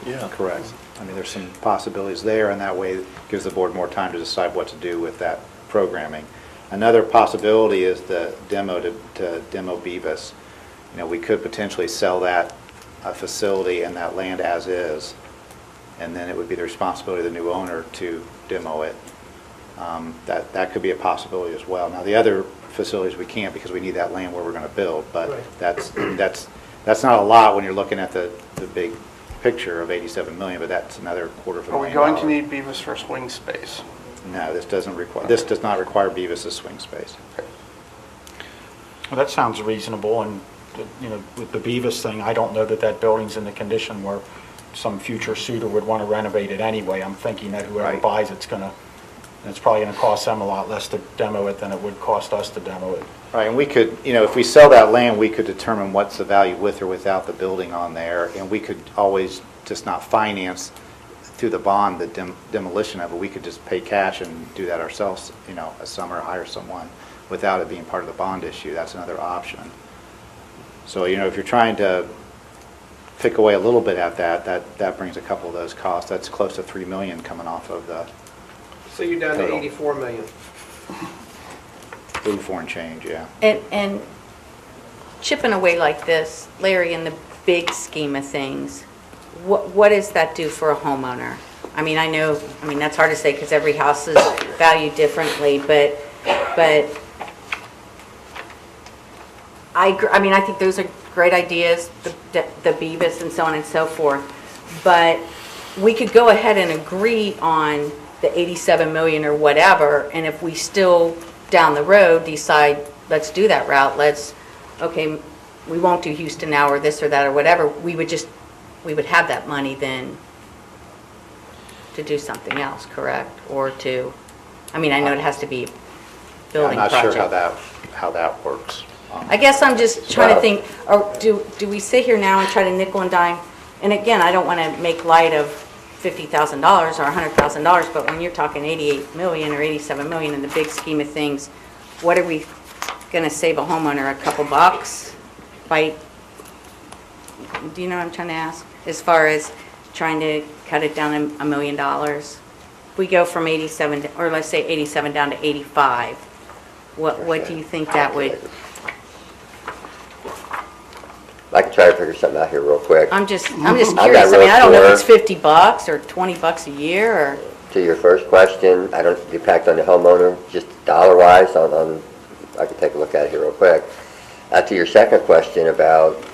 Yeah. Correct. I mean, there's some possibilities there, and that way it gives the board more time to decide what to do with that programming. Another possibility is the demo to demo Beavis. We could potentially sell that facility and that land as is, and then it would be the responsibility of the new owner to demo it. That could be a possibility as well. Now, the other facilities we can't because we need that land where we're going to build, but that's not a lot when you're looking at the big picture of 87 million, but that's another $250,000. Are we going to need Beavis for swing space? No, this does not require Beavis as swing space. Well, that sounds reasonable, and, with the Beavis thing, I don't know that building's in the condition where some future suitor would want to renovate it anyway. I'm thinking that whoever Right. buys it's probably going to cost them a lot less to demo it than it would cost us to demo it. Right, and we could, if we sell that land, we could determine what's the value with or without the building on there, and we could always just not finance through the bond the demolition of it. We could just pay cash and do that ourselves, a summer, hire someone without it being part of the bond issue. That's another option. So, if you're trying to pick away a little bit at that brings a couple of those costs. That's close to $3 million coming off of the So you're down to Total. 84 million. 84 and change, yeah. And chipping away like this, Larry, in the big scheme of things, what does that do for a homeowner? I mean, that's hard to say because every house is valued differently, but I think those are great ideas, the Beavis and so on and so forth. But we could go ahead and agree on the 87 million or whatever, and if we still down the road decide, let's do that route, we won't do Houston now or this or that or whatever, we would have that money then to do something else, correct? Or I know it has to be a building I'm not project. sure how that works. I guess I'm just trying to think, or do we sit here now and try to nickel and dime? And again, I don't want to make light of $50,000 or $100,000, but when you're talking 88 million or 87 million in the big scheme of things, what are we going to save a homeowner, a couple bucks? Do you know what I'm trying to ask? As far as trying to cut it down $1 million. If we go from 87, or let's say 87 down to 85, what do you think that would? I can try to figure something out here real quick. I'm just got curious. real I don't know if it's poor. $50 or $20 a year or. To your first question, I don't, the impact on the homeowner, just dollar-wise, I can take a look at it here real quick. To your second question about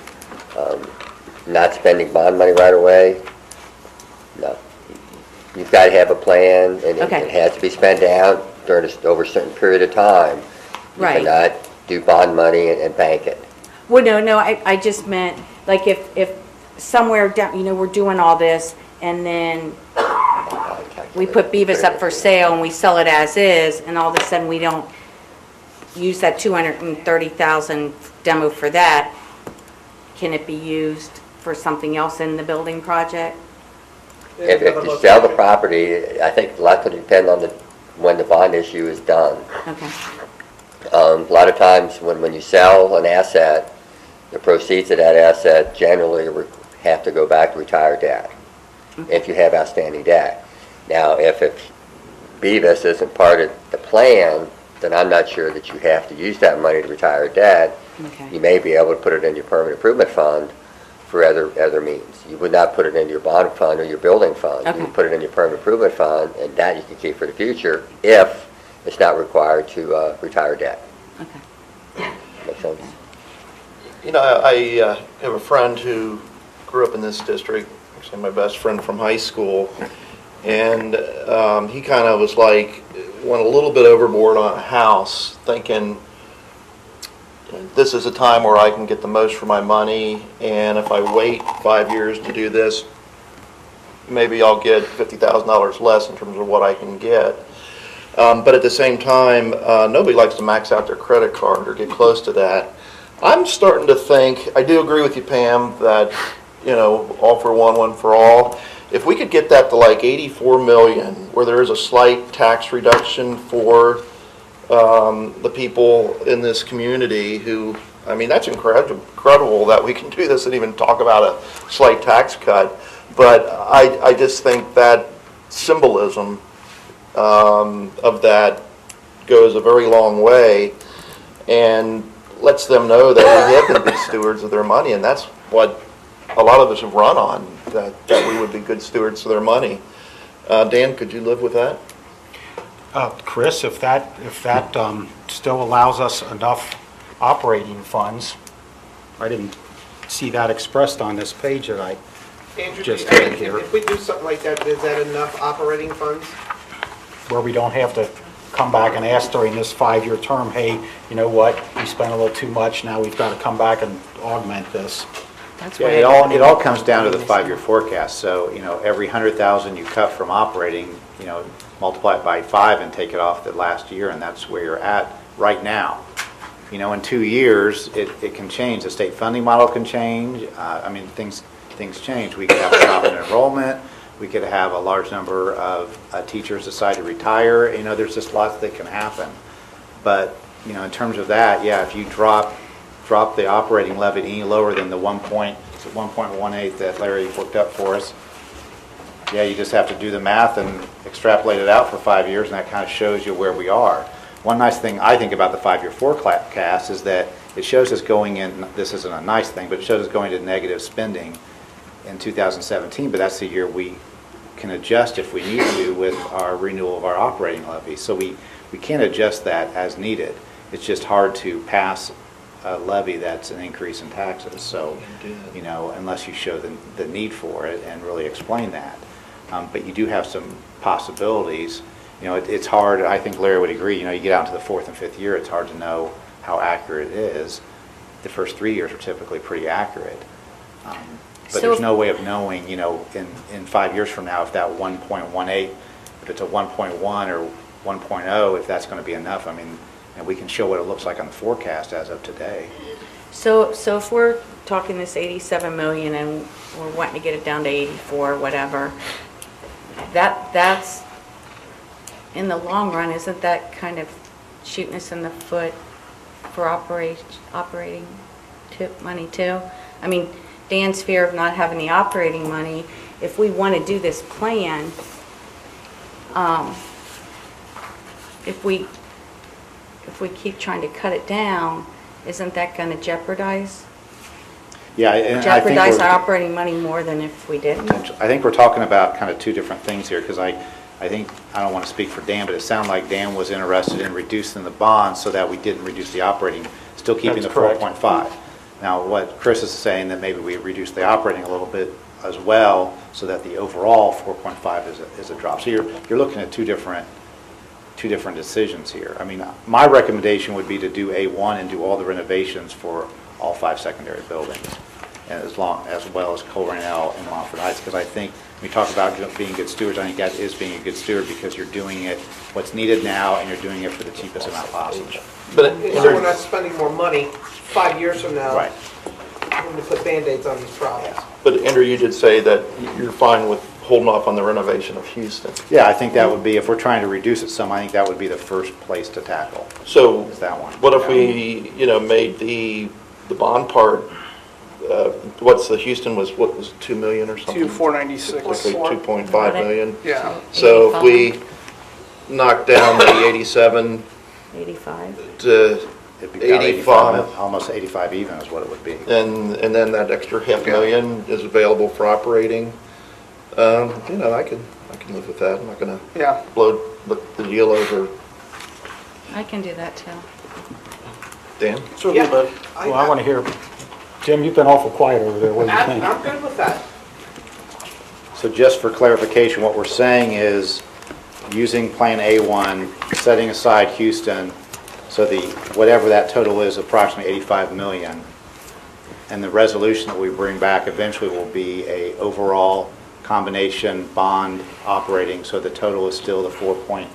not spending bond money right away, no. You've got to have a plan, and Okay. it has to be spent down over a certain period of time. Right. You cannot do bond money and bank it. Well, no, I just meant, like, if somewhere down, we're doing all this, and then we put Beavis up for sale, and we sell it as is, and all of a sudden we don't use that 230,000 demo for that, can it be used for something else in the building project? If you sell the property, I think a lot will depend on when the bond issue is done. Okay, A lot of times when you sell an asset, the proceeds of that asset generally have to go back to retire debt. if you have outstanding debt. Now, if Beavis isn't part of the plan, then I'm not sure that you have to use that money to retire debt. Okay. You may be able to put it in your permanent improvement fund for other means. You would not put it into your bond fund or your building fund. You Okay. would put it in your permanent improvement fund, and that you can keep for the future if it's not required to retire debt. Okay. Make sense? You know, I have a friend who grew up in this district, actually my best friend from high school, and he kind of was like, went a little bit overboard on a house, thinking, this is a time where I can get the most for my money, and if I wait 5 years to do this, maybe I'll get $50,000 less in terms of what I can get. But at the same time, nobody likes to max out their credit card or get close to that. I'm starting to think, I do agree with you, Pam, that, you know, all for one for all. If we could get that to like 84 million, where there is a slight tax reduction for the people in this community who, I mean, that's incredible that we can do this and even talk about a slight tax cut. But I just think that symbolism of that goes a very long way and lets them know that we have been good stewards of their money, and that's what a lot of us have run on, that we would be good stewards of their money. Dan, could you live with that? Chris, if that still allows us enough operating funds, I didn't see that expressed on this page that I Andrew, just I mean, did here, if we do something like that, is that enough operating funds? where we don't have to come back and ask during this 5-year term, hey, you know what, we spent a little too much, now we've got to come back and augment this. That's Yeah, why it all comes down to the 5-year forecast. So, you know, every 100,000 you cut from operating, you know, multiply it by 5 and take it off the last year, and that's where you're at right now. You know, in 2 years, it can change. The state funding model can change. I mean, things change. We could have a drop in enrollment. We could have a large number of teachers decide to retire. You know, there's just lots that can happen. But, you know, in terms of that, yeah, if you drop the operating levy any lower than the 1.18 that Larry worked up for us, yeah, you just have to do the math and extrapolate it out for 5 years, and that kind of shows you where we are. One nice thing I think about the 5-year forecast is that it shows us going in, this isn't a nice thing, but it shows us going to negative spending in 2017, but that's the year we can adjust if we need to with our renewal of our operating levy. So we can adjust that as needed. It's just hard to pass a levy that's an increase in taxes. So, you know, unless you show the need for it and really explain that. But you do have some possibilities. You know, it's hard, I think Larry would agree, you know, you get out into the 4th and 5th year, it's hard to know how accurate it is. The first 3 years are typically pretty accurate. But there's no way of knowing, you know, in 5 years from now, if that 1.18, if it's a 1.1 or 1.0, if that's going to be enough. I mean, and we can show what it looks like on the forecast as of today. So if we're talking this 87 million and we're wanting to get it down to 84, whatever, that's, in the long run, isn't that kind of shooting us in the foot for operating money too? I mean, Dan's fear of not having the operating money, if we want to do this plan, if we keep trying to cut it down, isn't that going to jeopardize Yeah, and I think our we're, operating money more than if we didn't? I think we're talking about kind of two different things here, because I think, I don't want to speak for Dan, but it sounded like Dan was interested in reducing the bonds so that we didn't reduce the operating, still keeping That's the correct. 4.5. Now, what Chris is saying, that maybe we reduce the operating a little bit as well, so that the overall 4.5 is a drop. So you're looking at two different decisions here. I mean, my recommendation would be to do A1 and do all the renovations for all 5 secondary buildings, and as well as Colonel and Montford Heights, because I think when we talk about being good stewards, I think that is being a good steward, because you're doing it what's needed now, and you're doing it for the cheapest amount possible. But So we're not spending more money 5 years from now. Right. When to put Band-Aids on these problems. But Andrew, you did say that you're fine with holding off on the renovation of Houston. Yeah, I think that would be, if we're trying to reduce it some, I think that would be the first place to tackle, So is that one. what if we, you know, made the bond part what's the Houston was, what was it, 2 million or something? 2,496. Okay, 2.5 million. Yeah. So if we knock down the 87 85? to It'd be about 85. Almost 85 even is what it would be. and then that extra $500,000 is available for operating, you know, I can live with that. I'm not gonna Yeah. blow the deal over. I can do that too. Dan? Yeah. Well, I want to hear, Jim, you've been awful quiet over there. What do you think? I'm good with that. So just for clarification, what we're saying is, using Plan A1, setting aside Houston, so whatever that total is, approximately 85 million, and the resolution that we bring back eventually will be a overall combination bond operating, so the total is still the 4 point,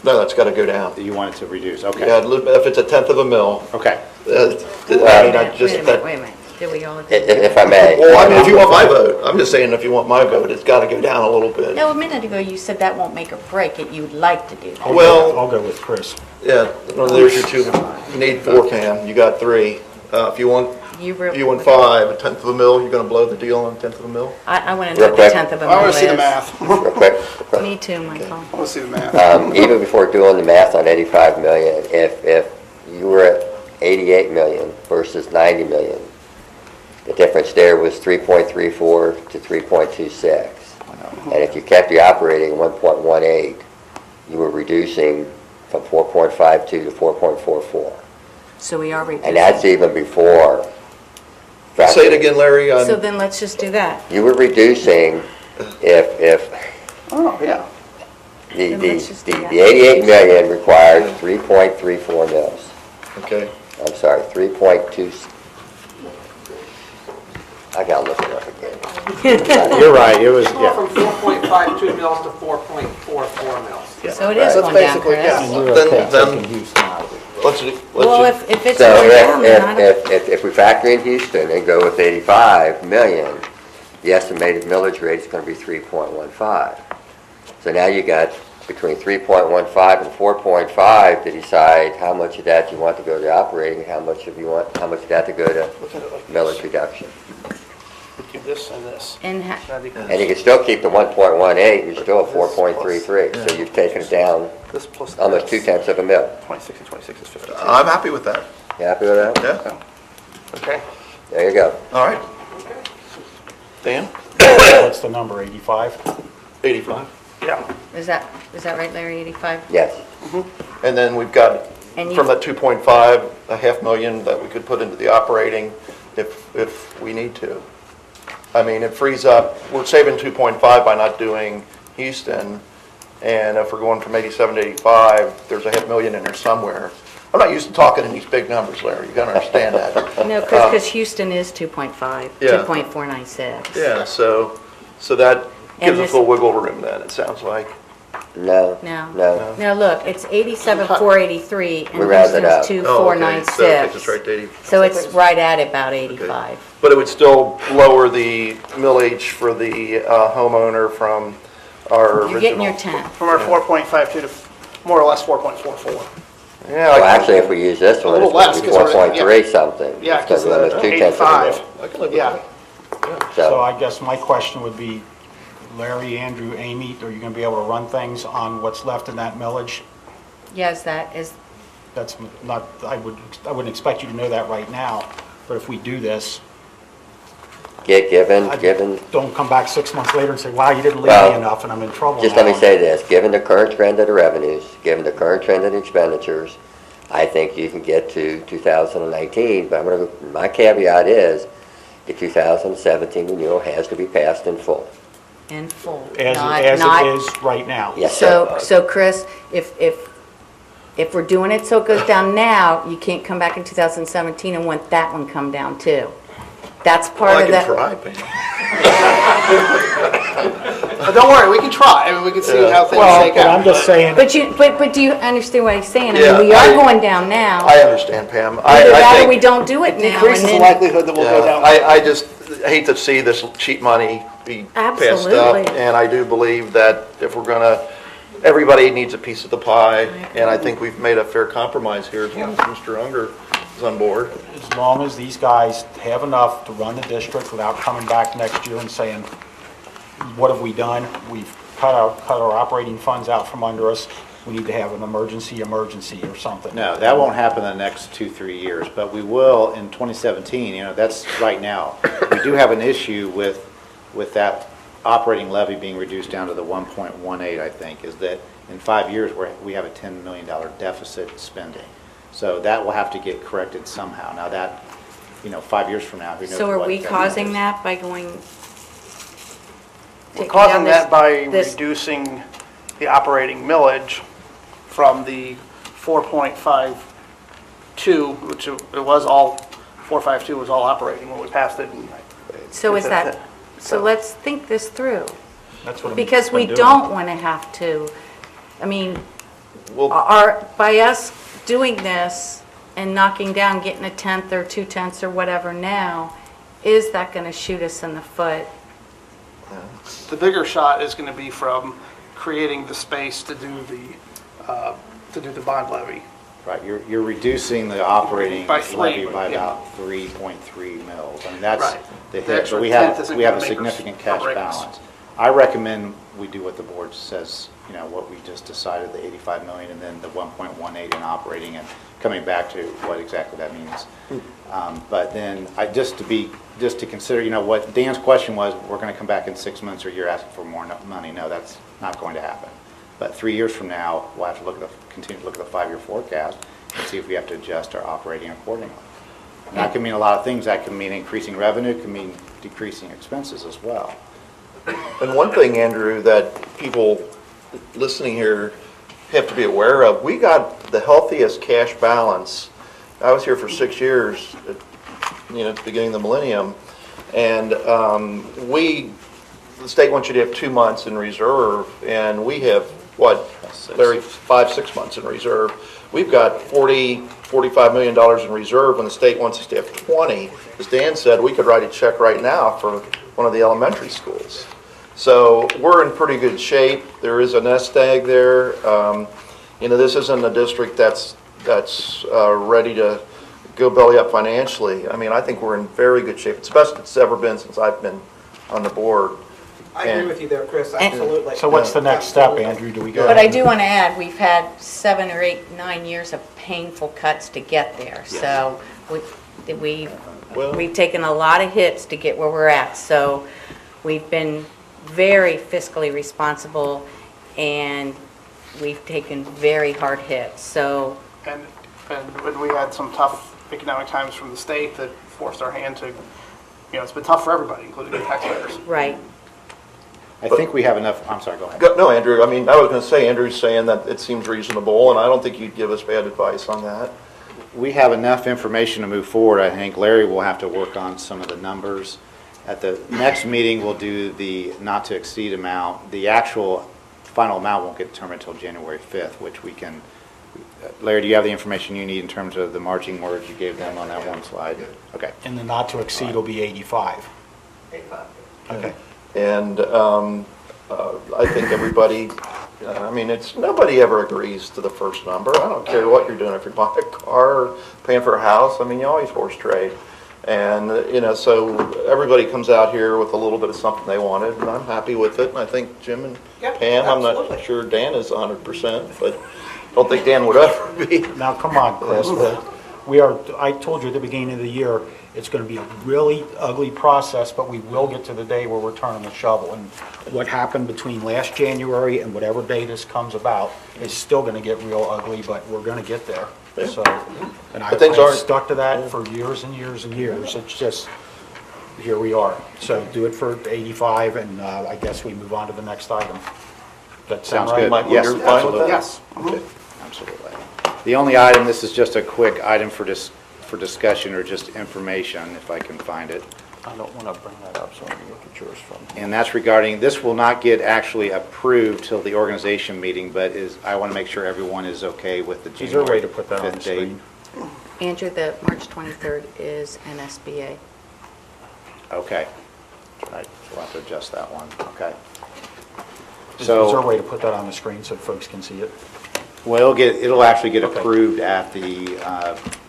No, that's gotta go down. that you wanted to reduce, okay. Yeah, if it's 1/10 of a mil, Okay, I mean, I just, that, Wait a minute, did we all agree? If I may. well, I mean, if you want my vote, I'm just saying if you want my vote, it's gotta go down a little bit. No, a minute ago you said that won't make or break it, you would like to do that. Well- I'll go with Chris. Yeah, well, there's your two, you need 4, Pam, you got 3. If you want, You if you want 5, 1/10 of a mil, you're gonna blow the deal on 1/10 of a mil? I want to know Real what the quick. 10th of a I mil want to see the is. math. Real quick. Me too, Michael. I want to see the math. Even before doing the math on 85 million, if you were at 88 million versus 90 million, the difference there was 3.34 to 3.26. And if you kept your operating 1.18, you were reducing from 4.52 to 4.44. So we are reducing. And that's even before. Say it again, Larry. So then let's just do that. You were reducing if Oh, yeah. the Then let's just do that. 88 million required 3.34 mils. Okay. I'm sorry, 3.2. I gotta look it up again. you're right, it was, Go yeah. from 4.52 mils to 4.44 mils. So it is So going it's down, basically, Chris. yeah. And you're Then- okay then- taking Houston out of it. Let's Well, just, if it's So going down, then I don't. if we factor in Houston and go with 85 million, the estimated millage rate is gonna be 3.15. So now you got between 3.15 and 4.5 to decide how much of that you want to go to operating, and how much of that to go to Look at it like millage reduction. do this and this. And And you can still keep the 1.18, you're still at 4.33, so you've taken it down This plus almost 2/10 of a mil. 26 and 26 is 52. I'm happy with that. You happy with that? Yeah, Okay. There you go. all right. Dan? What's the number, 85? 85. Yeah. is that right, Larry, 85? Yes. And then we've got, And you- from that 2.5, a $500,000 that we could put into the operating if we need to. I mean, it frees up, we're saving 2.5 by not doing Houston, and if we're going from 87 to 85, there's a $500,000 in there somewhere. I'm not used to talking in these big numbers, Larry, you gotta understand that. No, because Houston is 2.5, Yeah. 2.496. Yeah, so that And gives us this- a little wiggle room then, it sounds like. No. No. No. Now, look, it's 87,483, We and rounded up. Houston's Oh, okay, so it takes us 2,496. right to 80. So it's right at about 85. But it would still lower the millage for the homeowner from our original. You're getting your 10. From our 4.52 to more or less 4.44. Yeah, Well, I actually, if we use this one, A little it's going less, to be 'cause we're- 4.3 something. Yeah, It's gonna 'cause be almost the 2/10 of a mil. 85. I can live with Yeah. that. So So, I guess my question would be, Larry, Andrew, Amy, are you going to be able to run things on what's left in that millage? Yes, that is, That's not, I wouldn't expect you to know that right now, but if we do this, given, don't come back 6 months later and say, wow, you didn't leave Well, me enough and I'm in trouble just let me now." say this, given the current trend of the revenues, given the current trend of the expenditures, I think you can get to 2019, but my caveat is, the 2017 renewal has to be passed in full. in full. As not- it not- is right now. Yes, sir. So Chris, if we're doing it so it goes down now, you can't come back in 2017 and want that one come down too. That's Well, part I of can that. try, Pam. But don't worry, we can try. I mean, we can see how things Well, shake but out. I'm just saying, But do you understand what he's saying? I Yeah, mean, we are I- going down now. I understand, Pam. Either that or think- we don't do it now. Decreases and the then- likelihood that we'll go Yeah, down. I just hate to see this cheap money be passed up. Absolutely. And I do believe that if we're gonna everybody needs a piece of the pie, and I think we've made a fair compromise here as long as Mr. Unger is on board. As long as these guys have enough to run the district without coming back next year and saying, what have we done? We've cut our operating funds out from under us. We need to have an emergency or something. No, that won't happen in the next 2-3 years, but we will in 2017, that's right now. We do have an issue with that operating levy being reduced down to the 1.18, I think, is that in 5 years, we have a $10 million deficit spending. So that will have to get corrected somehow. Now that, 5 years from now, who knows So are what we that causing is. that by going? We're taking causing down that by this- reducing the operating millage from the 4.52, which it was all, 452 was all operating when we passed it. So is It's that, a- so let's think this through. That's what I'm Because we doing. don't want to have to, Well, by us doing this and knocking down, getting a 1/10 or 2/10 or whatever now, is that going to shoot us in the foot? The bigger shot is going to be from creating the space to do the bond levy. Right, you're reducing the operating By three, levy by yeah. about 3.3 mils. That's Right. the The hit, extra but we tenth have isn't a gonna make us significant cash break us. balance. I recommend we do what the board says, what we just decided, the 85 million and then the 1.18 in operating and coming back to what exactly that means. But then, just to consider, what Dan's question was, we're going to come back in 6 months or you're asking for more money. No, that's not going to happen. But 3 years from now, we'll have to continue to look at the 5-year forecast and see if we have to adjust our operating accordingly. And that can mean a lot of things. That can mean increasing revenue, it can mean decreasing expenses as well. and one thing, Andrew, that people listening here have to be aware of, we got the healthiest cash balance. I was here for 6 years, at the beginning of the millennium, and the state wants you to have 2 months in reserve, and we have, Larry, 5-6 months in reserve. We've got $45 million in reserve when the state wants us to have 20. As Dan said, we could write a check right now for one of the elementary schools. So we're in pretty good shape. There is a nest egg there. This isn't a district that's ready to go belly up financially. I think we're in very good shape. It's the best it's ever been since I've been on the board. I agree with you there, Chris, absolutely. So what's the next step, Andrew? Do we go? But I do want to add, we've had 7 or 8, 9 years of painful cuts to get there. So we've taken a lot of hits to get where we're at. So we've been very fiscally responsible, and we've taken very hard hits. So And when we had some tough economic times from the state that forced our hand to, it's been tough for everybody, including the taxpayers. right. I think we have enough, I'm sorry, go ahead. No, Andrew, I was going to say, Andrew's saying that it seems reasonable, and I don't think you'd give us bad advice on that. We have enough information to move forward. I think Larry will have to work on some of the numbers. At the next meeting, we'll do the not to exceed amount. The actual final amount won't get determined until January 5th, which we can, Larry, do you have the information you need in terms of the marching words you gave them on that one slide? Okay. And the not to exceed will be 85. 85. Okay. And I think everybody, nobody ever agrees to the first number. I don't care what you're doing, if you're buying a car or paying for a house, you always horse trade. And, so everybody comes out here with a little bit of something they wanted, and I'm happy with it. And I think Jim and Yeah, Pam, I'm not absolutely. sure Dan is 100%, but I don't think Dan would ever be. Now, come on, Chris. I told you at the beginning of the year, it's going to be a really ugly process, but we will get to the day where we're turning the shovel. And what happened between last January and whatever day this comes about is still going to get real ugly, but we're going to get there. So, and But things aren't- I've stuck to that for years and years and years. It's just, here we are. So do it for 85, and I guess we move on to the next item. That sound Sounds right? good. Michael, Yes, you're fine with that? Yes. Absolutely. The only item, this is just a quick item for discussion or just information, if I can find it. I don't want to bring that up, so let me look at yours from. And that's regarding, this will not get actually approved till the organization meeting, but I want to make sure everyone is okay with the Is there a way January to put that on the 5th date. screen? Andrew, the March 23rd is NSBA. Okay. Right, so we'll have to adjust that one, okay. Is there a So, way to put that on the screen so folks can see it? well, it'll actually get Okay. approved at the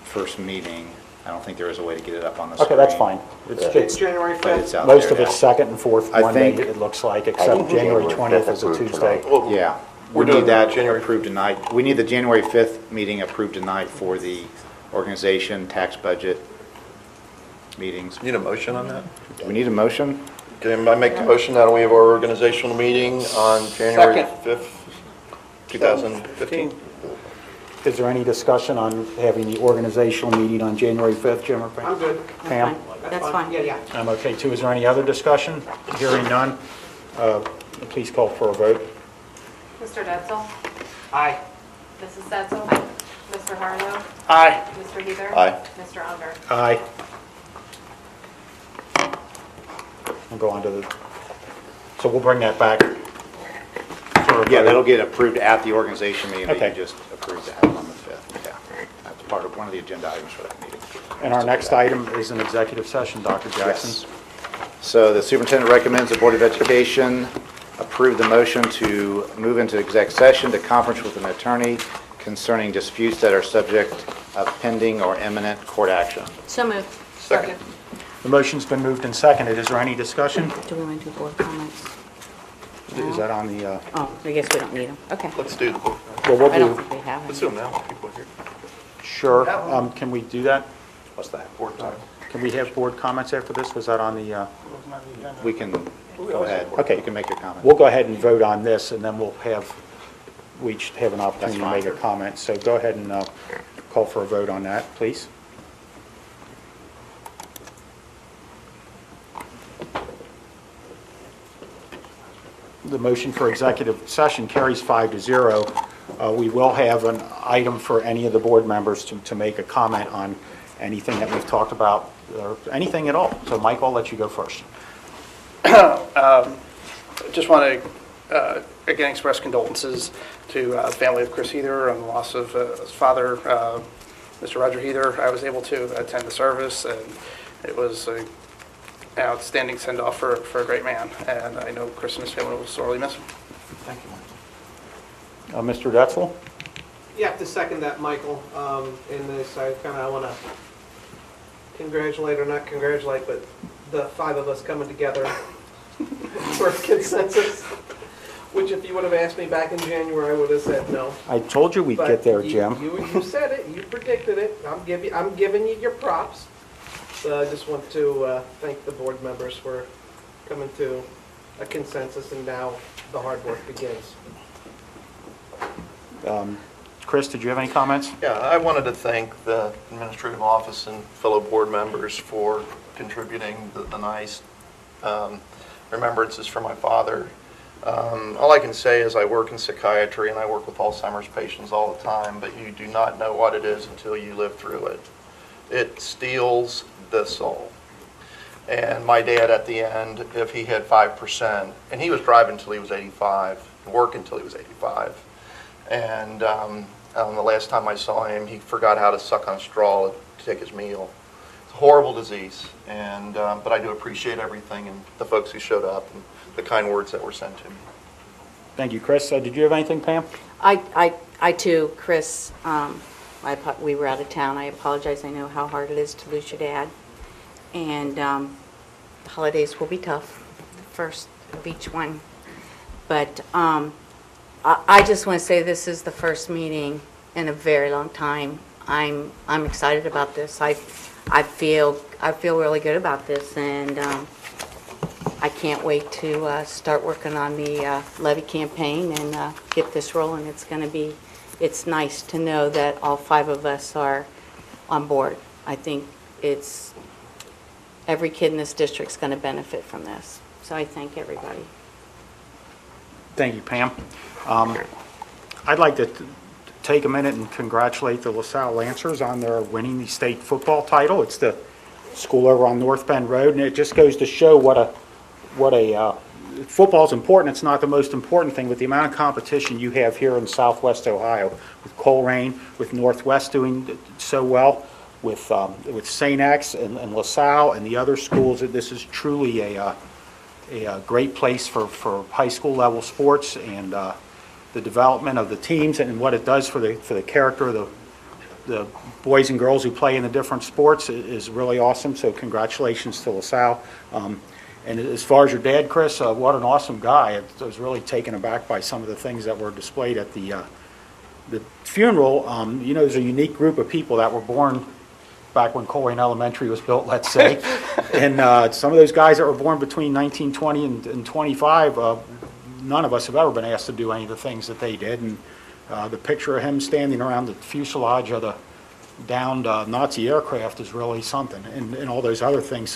first meeting. I don't think there is a way to get it up on the screen. Okay, that's fine. It's It's January But it's 5th. out most there of it's now. second and fourth I Monday, think- it looks like, except January 20th is a Tuesday. Yeah, we need that approved tonight. We need the January 5th meeting approved tonight for the organization, tax budget meetings. Need a motion on that? Do we need a motion? Okay, I make the motion that we have our organizational meeting on January Second. 5th, 2015. Is there any discussion on having the organizational meeting on January 5th, Jim or Pam? I'm good. That's Pam? fine. That's fine. Yeah, yeah. I'm okay too. Is there any other discussion? Hearing none, please call for a vote. Mr. Detzel? Aye. Mrs. Detzel? Mr. Harlow? Aye. Mr. Heather? Aye. Mr. Unger? Aye. We'll go on to the, so we'll bring that back. for a Yeah, vote. that'll get approved at the organization meeting, but you Okay. just approved to have it on the 5th. Yeah, that's part of one of the agenda items for that meeting. And our next item is an executive session, Dr. Jackson. Yes. So the superintendent recommends the Board of Education approve the motion to move into exec session to conference with an attorney concerning disputes that are subject of pending or imminent court action. So moved. Second. The motion's been moved and seconded. Is there any discussion? Do we want to do board comments? Is that on the, Oh, I guess we don't need them. Okay. Let's do, well, we'll I don't do, think we have let's any. do them now, people are here. sure. Can we do that? What's that? Board time. Can we have board comments after this? Was that on the, We can, go ahead. Okay. You can make your comment. we'll go ahead and vote on this, and then we each have an opportunity to That's make fine. a comment. So go ahead and call for a vote on that, please. The motion for executive session carries 5-0. We will have an item for any of the board members to make a comment on anything that we've talked about, or anything at all. So Mike, I'll let you go first. Just want to, again, express condolences to the family of Chris Heather on the loss of his father, Mr. Roger Heather. I was able to attend the service, and it was an outstanding send-off for a great man, and I know Chris and his family will sorely miss him. Thank you. Mr. Detzel? You have to second that, Michael, in this. I kind of want to congratulate, or not congratulate, but the five of us coming together for a consensus, which if you would have asked me back in January, I would have said no. I told you we'd But get there, you- Jim. You said it, you predicted it. I'm giving you your props. So I just want to thank the board members for coming to a consensus, and now the hard work begins. Chris, did you have any comments? Yeah, I wanted to thank the administrative office and fellow board members for contributing the nice remembrances for my father. All I can say is I work in psychiatry and I work with Alzheimer's patients all the time, but you do not know what it is until you live through it. It steals the soul. And my dad at the end, if he had 5%, and he was driving until he was 85, working until he was 85, and the last time I saw him, he forgot how to suck on a straw to take his meal. It's a horrible disease, and but I do appreciate everything and the folks who showed up and the kind words that were sent to me. Thank you, Chris. Did you have anything, Pam? I too, Chris, we were out of town. I apologize. I know how hard it is to lose your dad. And the holidays will be tough, the first of each one. But I just want to say this is the first meeting in a very long time. I'm excited about this. I feel really good about this, and I can't wait to start working on the levy campaign and get this rolling. It's nice to know that all five of us are on board. I think every kid in this district is going to benefit from this. So I thank everybody. Thank you, Pam. I'd like to take a minute and congratulate the LaSalle Lancers on their winning the state football title. It's the school over on North Bend Road, and it just goes to show what a football's important. It's not the most important thing, but the amount of competition you have here in Southwest Ohio with Colerain, with Northwest doing so well, with St. X and LaSalle and the other schools. This is truly a great place for high school level sports and the development of the teams and what it does for the character of the boys and girls who play in the different sports is really awesome. So congratulations to LaSalle. And as far as your dad, Chris, what an awesome guy. I was really taken aback by some of the things that were displayed at the funeral. You know, there's a unique group of people that were born back when Colerain Elementary was built, let's say. And some of those guys that were born between 1920 and 25, none of us have ever been asked to do any of the things that they did. And the picture of him standing around the fuselage of the downed Nazi aircraft is really something, and all those other things.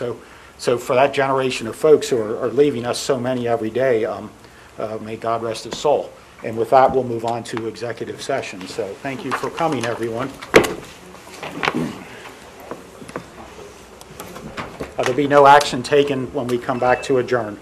So for that generation of folks who are leaving us so many every day, may God rest his soul. And with that, we'll move on to executive session. So thank you for coming, everyone. There'll be no action taken when we come back to adjourn.